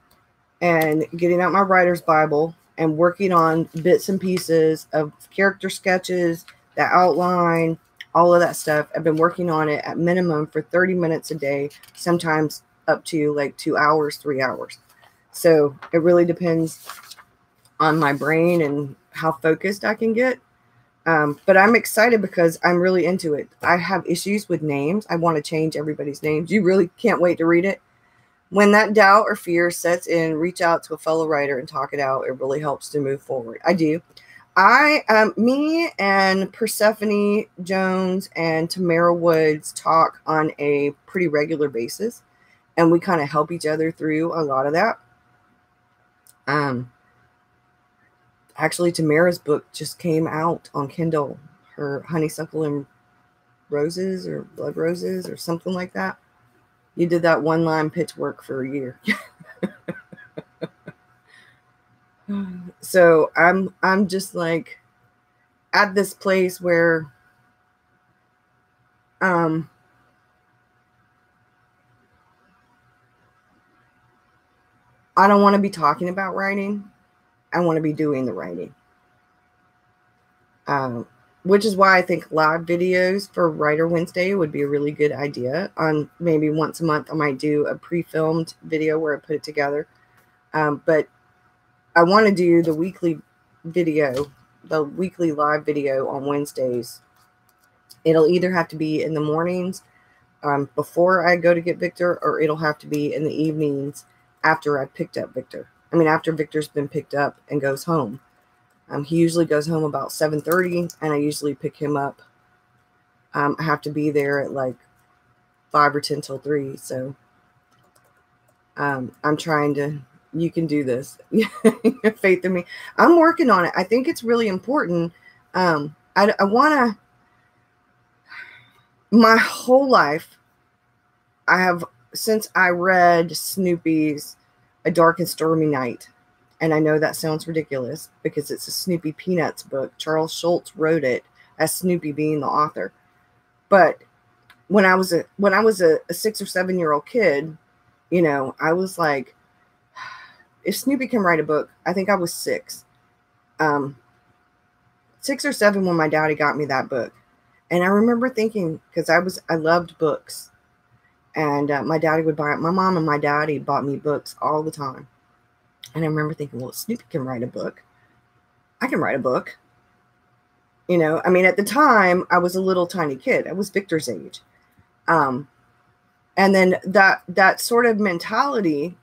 and getting out my writer's Bible and working on bits and pieces of character sketches, the outline, all of that stuff. I've been working on it at minimum for 30 minutes a day, sometimes up to like 2 hours, 3 hours. So it really depends on my brain and how focused I can get. But I'm excited because I'm really into it. I have issues with names. I want to change everybody's names. You really can't wait to read it. When that doubt or fear sets in, reach out to a fellow writer and talk it out. It really helps to move forward. I do. Me and Persephone Jones and Tamara Woods talk on a pretty regular basis, and we kind of help each other through a lot of that. Actually, Tamara's book just came out on Kindle, her Honeysuckle and Roses or Blood Roses or something like that. You did that one-line pitch work for a year. So I'm just like at this place where I don't want to be talking about writing. I want to be doing the writing. Which is why I think live videos for Writer Wednesday would be a really good idea. On maybe once a month, I might do a pre-filmed video where I put it together. But I want to do the weekly video, the weekly live video on Wednesdays. It'll either have to be in the mornings before I go to get Victor, or it'll have to be in the evenings after I picked up Victor. I mean, after Victor's been picked up and goes home. He usually goes home about 7:30, and I usually pick him up. I have to be there at like 5 or 10 till 3. So I'm trying to, you can do this. Faith in me. I'm working on it. I think it's really important. I want to, my whole life, since I read Snoopy's A Dark and Stormy Night. And I know that sounds ridiculous because it's a Snoopy Peanuts book. Charles Schulz wrote it as Snoopy being the author. But when I was a 6 or 7 year old kid, you know, I was like, if Snoopy can write a book, I think I was 6. 6 or 7 when my daddy got me that book. And I remember thinking, because I loved books. And my daddy would buy it. My mom and my daddy bought me books all the time. And I remember thinking, well, Snoopy can write a book. I can write a book. You know, I mean, at the time, I was a little tiny kid. I was Victor's age. And then that sort of mentality,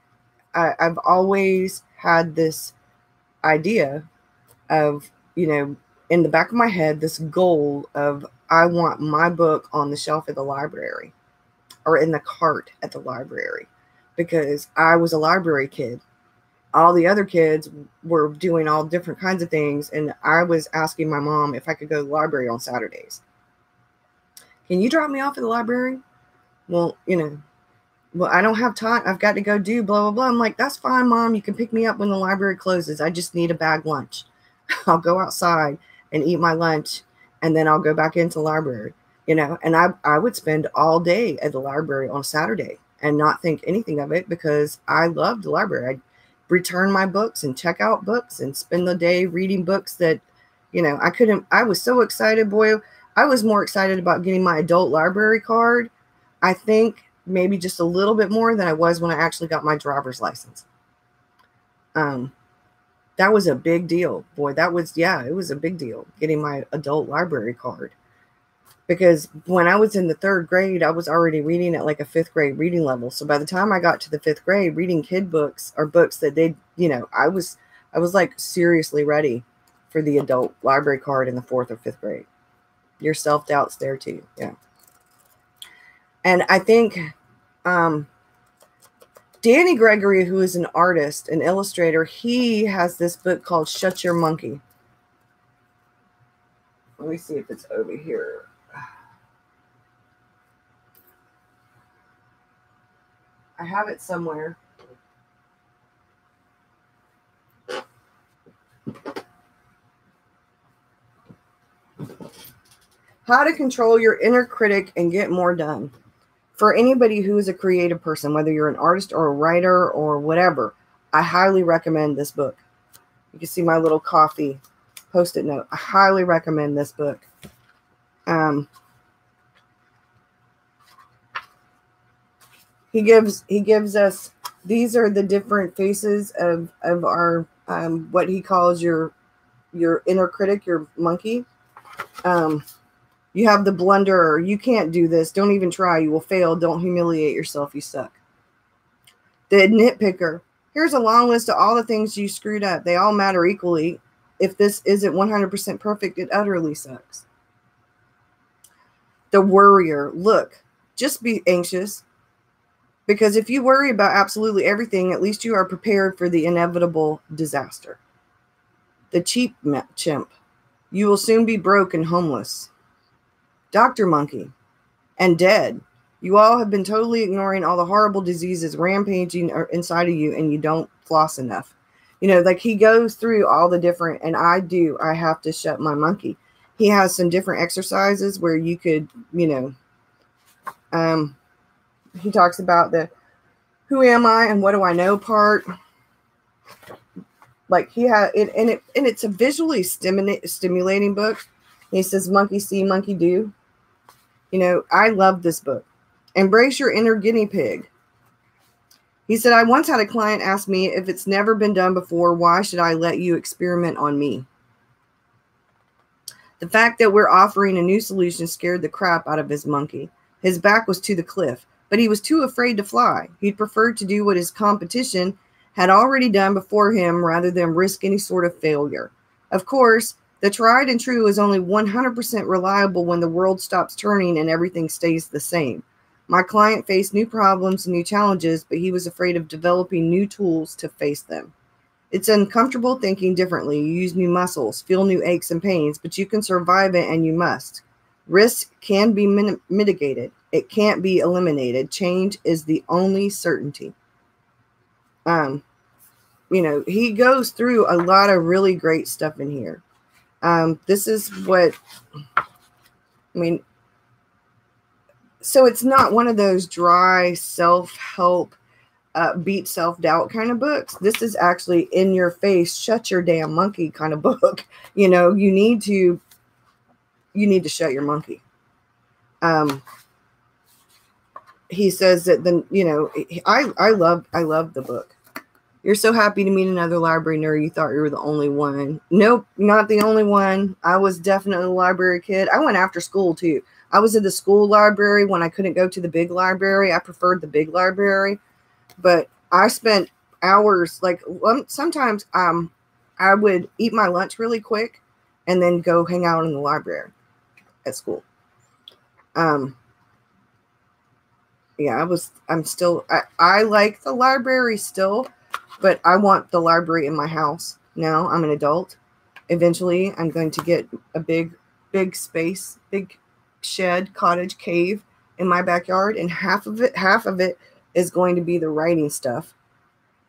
I've always had this idea of, you know, in the back of my head, this goal of I want my book on the shelf at the library or in the cart at the library, because I was a library kid. All the other kids were doing all different kinds of things, and I was asking my mom if I could go to the library on Saturdays. Can you drop me off at the library? Well, you know, well, I don't have time. I've got to go do blah, blah, blah. I'm like, that's fine, Mom. You can pick me up when the library closes. I just need a bag lunch. I'll go outside and eat my lunch, and then I'll go back into the library, you know. And I would spend all day at the library on Saturday and not think anything of it, because I loved the library. I'd return my books and check out books and spend the day reading books that, you know, I was so excited, boy. I was more excited about getting my adult library card, I think, maybe just a little bit more than I was when I actually got my driver's license. That was a big deal, boy. It was a big deal getting my adult library card, because when I was in the 3rd grade, I was already reading at like a 5th grade reading level. So by the time I got to the 5th grade, reading kid books or books that they, you know, I was like seriously ready for the adult library card in the 4th or 5th grade. Your self-doubt's there too. Yeah. And I think Danny Gregory, who is an artist, an illustrator, he has this book called Shut Your Monkey. Let me see if it's over here. I have it somewhere. How to control your inner critic and get more done. For anybody who is a creative person, whether you're an artist or a writer or whatever, I highly recommend this book. You can see my little coffee Post-it note. I highly recommend this book. He gives us, these are the different faces of our what he calls your inner critic, your monkey. You have the blunderer. You can't do this. Don't even try. You will fail. Don't humiliate yourself. You suck. The nitpicker. Here's a long list of all the things you screwed up. They all matter equally. If this isn't 100% perfect, it utterly sucks. The worrier. Look, just be anxious. Because if you worry about absolutely everything, at least you are prepared for the inevitable disaster. The cheap chimp. You will soon be broke and homeless. Dr. Monkey. And dead. You all have been totally ignoring all the horrible diseases rampaging inside of you, and you don't floss enough. You know, like he goes through all the different, and I have to shut my monkey. He has some different exercises where you could, you know, he talks about the who am I and what do I know part. Like he had it, and it's a visually stimulating book. He says, monkey see, monkey do. You know, I love this book. Embrace your inner guinea pig. He said, I once had a client ask me, if it's never been done before, why should I let you experiment on me? The fact that we're offering a new solution scared the crap out of his monkey. His back was to the cliff, but he was too afraid to fly. He'd preferred to do what his competition had already done before him rather than risk any sort of failure. Of course, the tried and true is only 100% reliable when the world stops turning and everything stays the same. My client faced new problems and new challenges, but he was afraid of developing new tools to face them. It's uncomfortable thinking differently. You use new muscles, feel new aches and pains, but you can survive it, and you must. Risk can be mitigated. It can't be eliminated. Change is the only certainty. You know, he goes through a lot of really great stuff in here. This is what, I mean, so it's not one of those dry self-help, beat self-doubt kind of books. This is actually in your face, shut your damn monkey kind of book. You know, you need to shut your monkey. He says that I love the book. You're so happy to meet another library nerd. You thought you were the only one. Nope, not the only one. I was definitely a library kid. I went after school too. I was at the school library when I couldn't go to the big library. I preferred the big library, but I spent hours, like sometimes I would eat my lunch really quick and then go hang out in the library at school. Yeah, I like the library still, but I want the library in my house now. I'm an adult. Eventually, I'm going to get a big space, big shed, cottage, cave in my backyard, and half of it is going to be the writing stuff,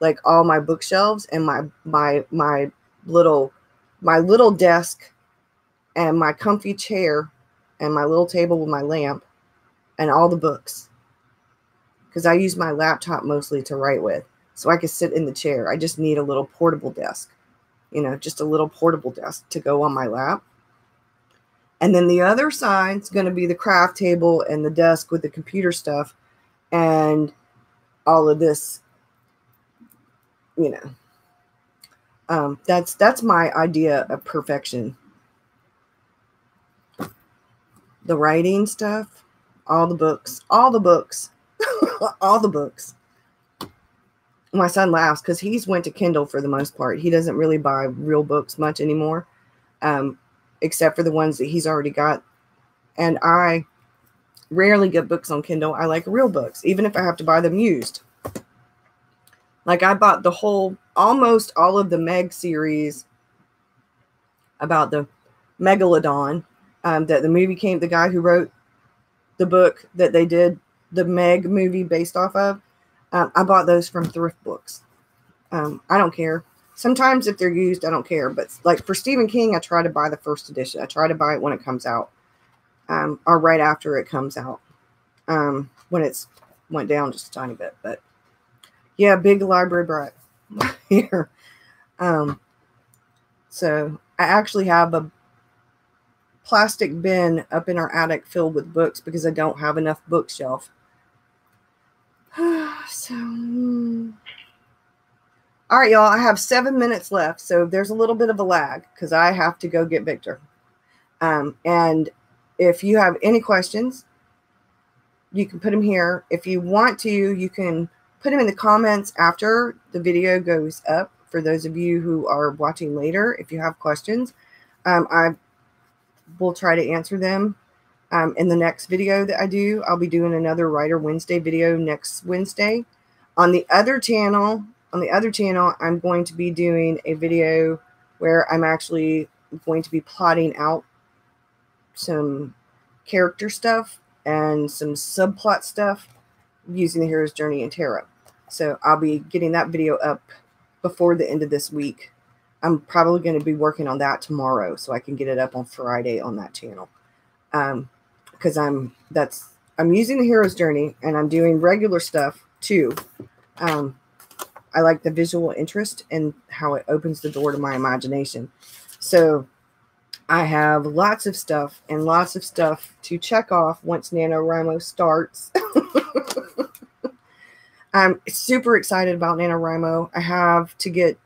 like all my bookshelves and my little desk and my comfy chair and my little table with my lamp and all the books, because I use my laptop mostly to write with, so I can sit in the chair. I just need a little portable desk, just a little portable desk to go on my lap. And then the other side's going to be the craft table and the desk with the computer stuff and all of this, that's my idea of perfection. The writing stuff, all the books, all the books. My son laughs because he's went to Kindle for the most part. He doesn't really buy real books much anymore, except for the ones that he's already got. And I rarely get books on Kindle. I like real books, even if I have to buy them used. Like I bought almost all of the Meg series about the Megalodon, that the movie the guy who wrote the book that they did the Meg movie based off of. I bought those from thrift books. I don't care. Sometimes if they're used, I don't care. But like for Stephen King, I try to buy the first edition. I try to buy it when it comes out, or right after it comes out, when it's went down just a tiny bit. But yeah, big library brat here. So I actually have a plastic bin up in our attic filled with books because I don't have enough bookshelf. So, all right, y'all, I have 7 minutes left. So there's a little bit of a lag because I have to go get Victor. And if you have any questions, you can put them here. If you want to, you can put them in the comments after the video goes up. For those of you who are watching later, if you have questions, I will try to answer them in the next video that I do. I'll be doing another Writer Wednesday video next Wednesday. On the other channel, I'm going to be doing a video where I'm actually going to be plotting out some character stuff and some subplot stuff using the hero's journey and tarot. So I'll be getting that video up before the end of this week. I'm probably going to be working on that tomorrow so I can get it up on Friday on that channel. Because I'm using the hero's journey and I'm doing regular stuff too. I like the visual interest and how it opens the door to my imagination. So I have lots of stuff to check off once NaNoWriMo starts. I'm super excited about NaNoWriMo. I have to get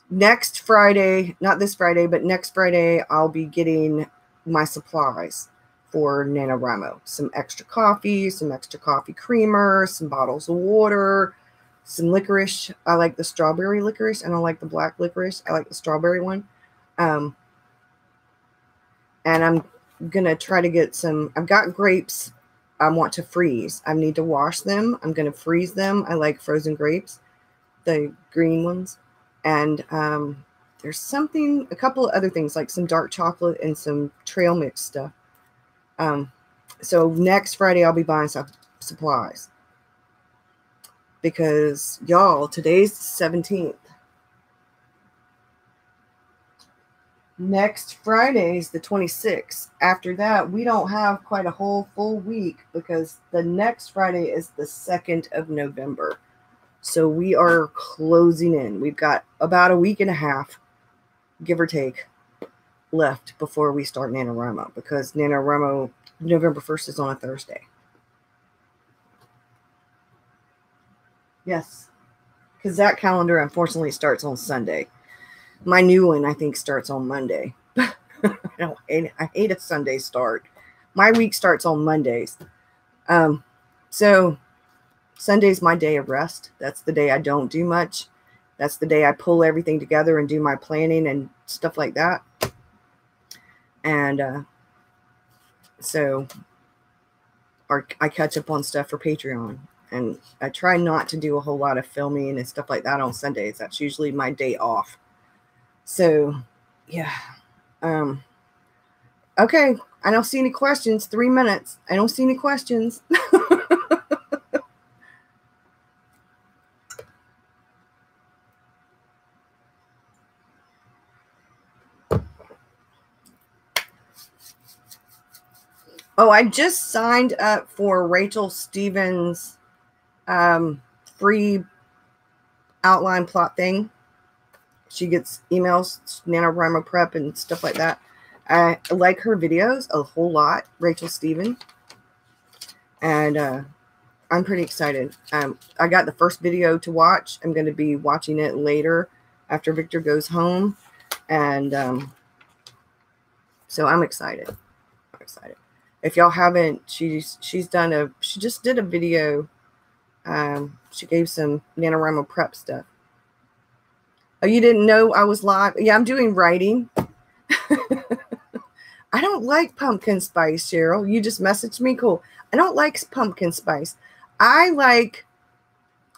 next Friday, not this Friday, but next Friday, I'll be getting my supplies for NaNoWriMo. Some extra coffee creamer, some bottles of water, some licorice. I like the strawberry licorice. I don't like the black licorice. I like the strawberry one. And I'm going to try to get some. I've got grapes I want to freeze. I need to wash them. I'm going to freeze them. I like frozen grapes, the green ones. And there's a couple of other things like some dark chocolate and some trail mix stuff. So next Friday, I'll be buying some supplies. Because, y'all, today's the 17th. Next Friday's the 26th. After that, we don't have quite a whole full week because the next Friday is the 2nd of November. So we are closing in. We've got about a week and a half, give or take, left before we start NaNoWriMo because NaNoWriMo November 1st is on a Thursday. Yes. because that calendar unfortunately starts on Sunday. My new one, I think, starts on Monday. I hate a Sunday start. My week starts on Mondays. So Sunday's my day of rest. That's the day I don't do much. That's the day I pull everything together and do my planning and stuff like that. And so I catch up on stuff for Patreon. And I try not to do a whole lot of filming and stuff like that on Sundays. That's usually my day off. So, yeah. Okay. I don't see any questions. 3 minutes. I don't see any questions. Oh, I just signed up for Rachel Stevens' free outline plot thing. She gets emails, NaNoWriMo prep and stuff like that. I like her videos a whole lot, Rachel Stevens. And I'm pretty excited. I got the first video to watch. I'm going to be watching it later after Victor goes home. And so I'm excited. I'm excited. If y'all haven't, she just did a video. She gave some NaNoWriMo prep stuff. Oh, you didn't know I was live? Yeah, I'm doing writing. I don't like pumpkin spice, Cheryl. You just messaged me. Cool. I don't like pumpkin spice. I like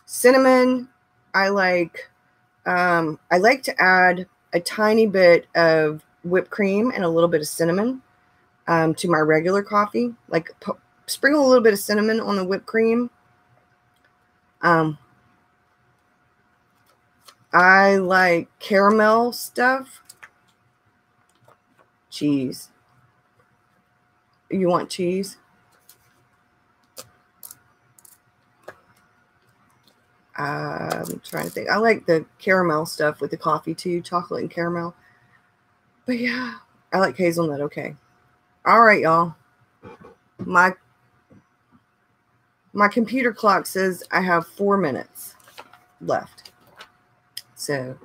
cinnamon. I like to add a tiny bit of whipped cream and a little bit of cinnamon to my regular coffee. Like sprinkle a little bit of cinnamon on the whipped cream. I like caramel stuff. Cheese. You want cheese? I'm trying to think. I like the caramel stuff with the coffee too, chocolate and caramel. But yeah, I like hazelnut. Okay. All right, y'all. My computer clock says I have 4 minutes left. So,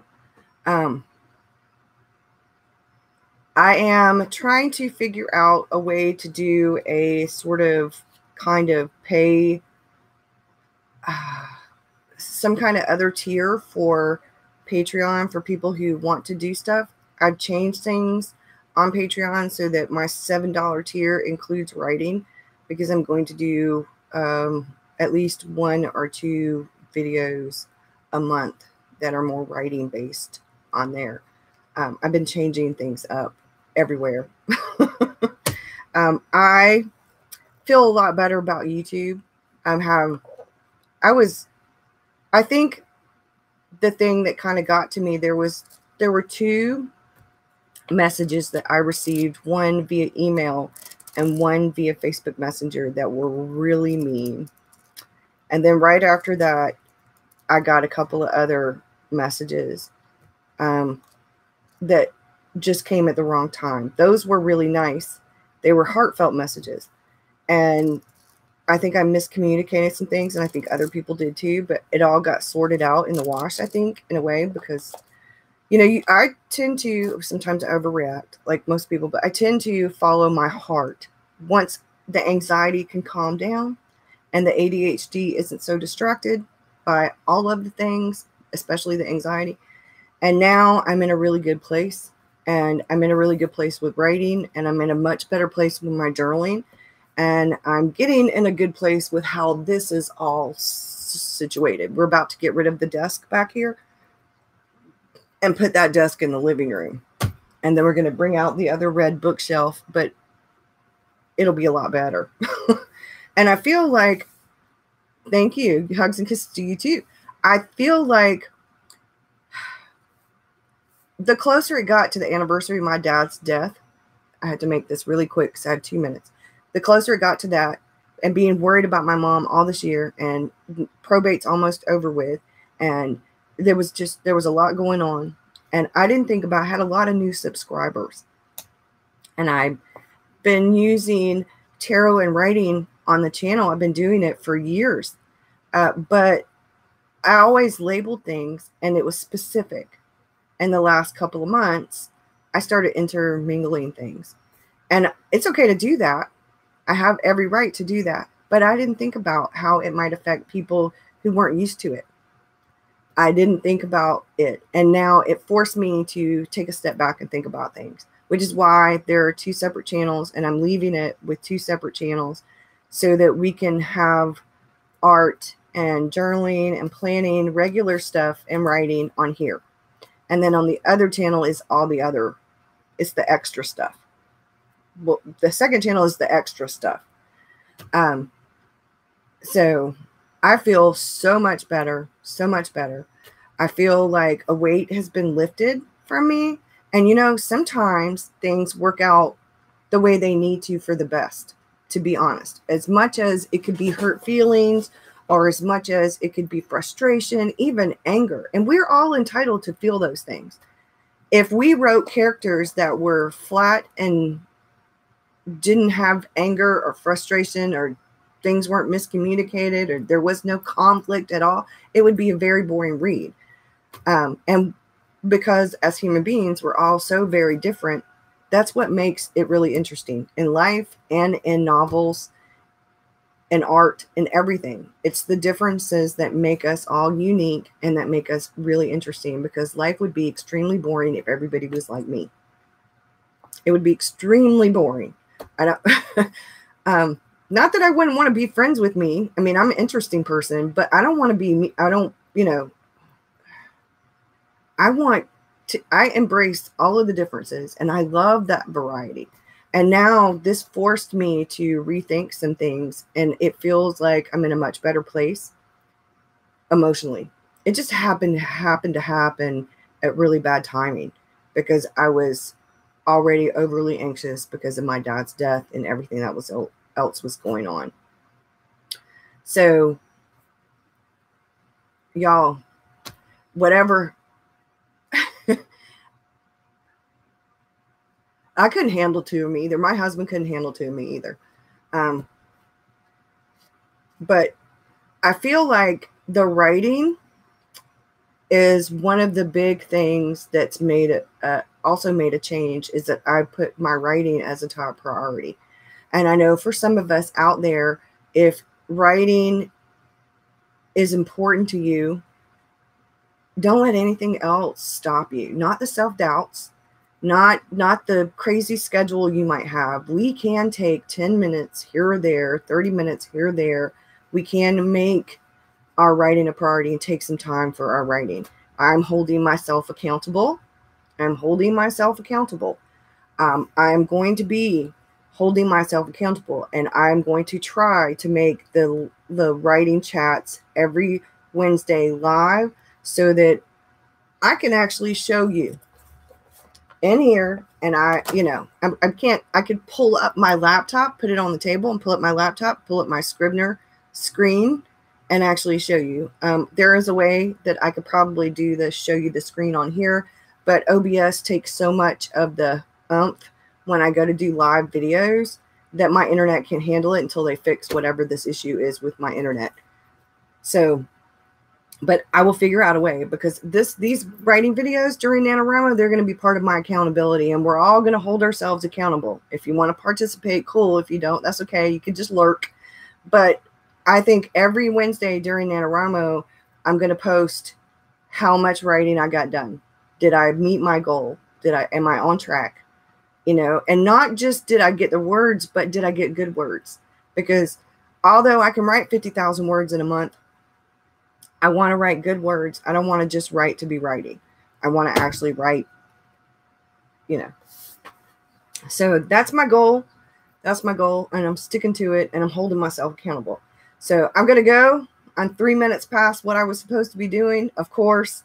I am trying to figure out a way to do a sort of kind of pay some kind of other tier for Patreon for people who want to do stuff. I've changed things on Patreon so that my $7 tier includes writing, because I'm going to do at least 1 or 2 videos a month that are more writing based on there. I've been changing things up everywhere. I feel a lot better about YouTube. I think the thing that kind of got to me, there were 2 messages that I received, one via email and one via Facebook Messenger, that were really mean. And then right after that, I got a couple of other messages that just came at the wrong time. Those were really nice. They were heartfelt messages. And I think I miscommunicated some things, and I think other people did too, but it all got sorted out in the wash, I think, in a way, because, you know, I tend to sometimes overreact like most people, but I tend to follow my heart. Once the anxiety can calm down and the ADHD isn't so distracted by all of the things, especially the anxiety. And now I'm in a really good place, and I'm in a really good place with writing, and I'm in a much better place with my journaling. And I'm getting in a good place with how this is all situated. We're about to get rid of the desk back here and put that desk in the living room. And then we're going to bring out the other red bookshelf, but it'll be a lot better. And I feel like, thank you. Hugs and kisses to you too. I feel like the closer it got to the anniversary of my dad's death, I had to make this really quick because I have 2 minutes. The closer it got to that, and being worried about my mom all this year, and probate's almost over with, and there was a lot going on, and I didn't think about, I had a lot of new subscribers, and I've been using tarot and writing on the channel. I've been doing it for years, but I always labeled things and it was specific. In the last couple of months, I started intermingling things. And it's okay to do that. I have every right to do that. But I didn't think about how it might affect people who weren't used to it. I didn't think about it. And now it forced me to take a step back and think about things, which is why there are 2 separate channels, and I'm leaving it with 2 separate channels so that we can have art and journaling and planning, regular stuff and writing on here. And then on the other channel is all the other, it's the extra stuff. Well, the second channel is the extra stuff. So I feel so much better, so much better. I feel like a weight has been lifted from me. And, you know, sometimes things work out the way they need to for the best, to be honest. As much as it could be hurt feelings, or as much as it could be frustration, even anger. And we're all entitled to feel those things. If we wrote characters that were flat and didn't have anger or frustration, or things weren't miscommunicated, or there was no conflict at all, it would be a very boring read. And because as human beings, we're all so very different, that's what makes it really interesting in life and in novels and art and everything. It's the differences that make us all unique and that make us really interesting, because life would be extremely boring if everybody was like me. It would be extremely boring. I don't, not that I wouldn't want to be friends with me. I mean, I'm an interesting person, but I don't want to be, I don't, you know, I embrace all of the differences, and I love that variety. And now this forced me to rethink some things, and it feels like I'm in a much better place emotionally. It just happened to happen at really bad timing, because I was already overly anxious because of my dad's death and everything that else was going on. So, y'all, whatever. I couldn't handle 2 of them either. My husband couldn't handle 2 of me either. But I feel like the writing is one of the big things that's made it, also made a change, is that I put my writing as a top priority. And I know for some of us out there, if writing is important to you, don't let anything else stop you. Not the self-doubts, not the crazy schedule you might have. We can take 10 minutes here or there, 30 minutes here or there. We can make our writing a priority and take some time for our writing. I'm holding myself accountable. I'm holding myself accountable. I'm going to be holding myself accountable, and I'm going to try to make the writing chats every Wednesday live, so that I can actually show you in here. And I could pull up my laptop, put it on the table, and pull up my laptop, pull up my Scrivener screen, and actually show you. There is a way that I could probably do this, show you the screen on here, but OBS takes so much of the oomph when I go to do live videos that my internet can't handle it until they fix whatever this issue is with my internet. So, but I will figure out a way, because these writing videos during NaNoWriMo, they're going to be part of my accountability, and we're all going to hold ourselves accountable. If you want to participate, cool. If you don't, that's okay. You can just lurk. But I think every Wednesday during NaNoWriMo, I'm going to post how much writing I got done. Did I meet my goal? Am I on track? You know, and not just did I get the words, but did I get good words? Because although I can write 50,000 words in a month, I want to write good words. I don't want to just write to be writing. I want to actually write, you know. So that's my goal. That's my goal, and I'm sticking to it, and I'm holding myself accountable. So I'm going to go. I'm 3 minutes past what I was supposed to be doing, of course.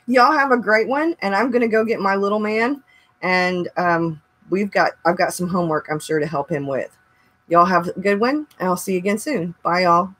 Y'all have a great one, and I'm going to go get my little man, and I've got some homework I'm sure to help him with. Y'all have a good one, and I'll see you again soon. Bye, y'all.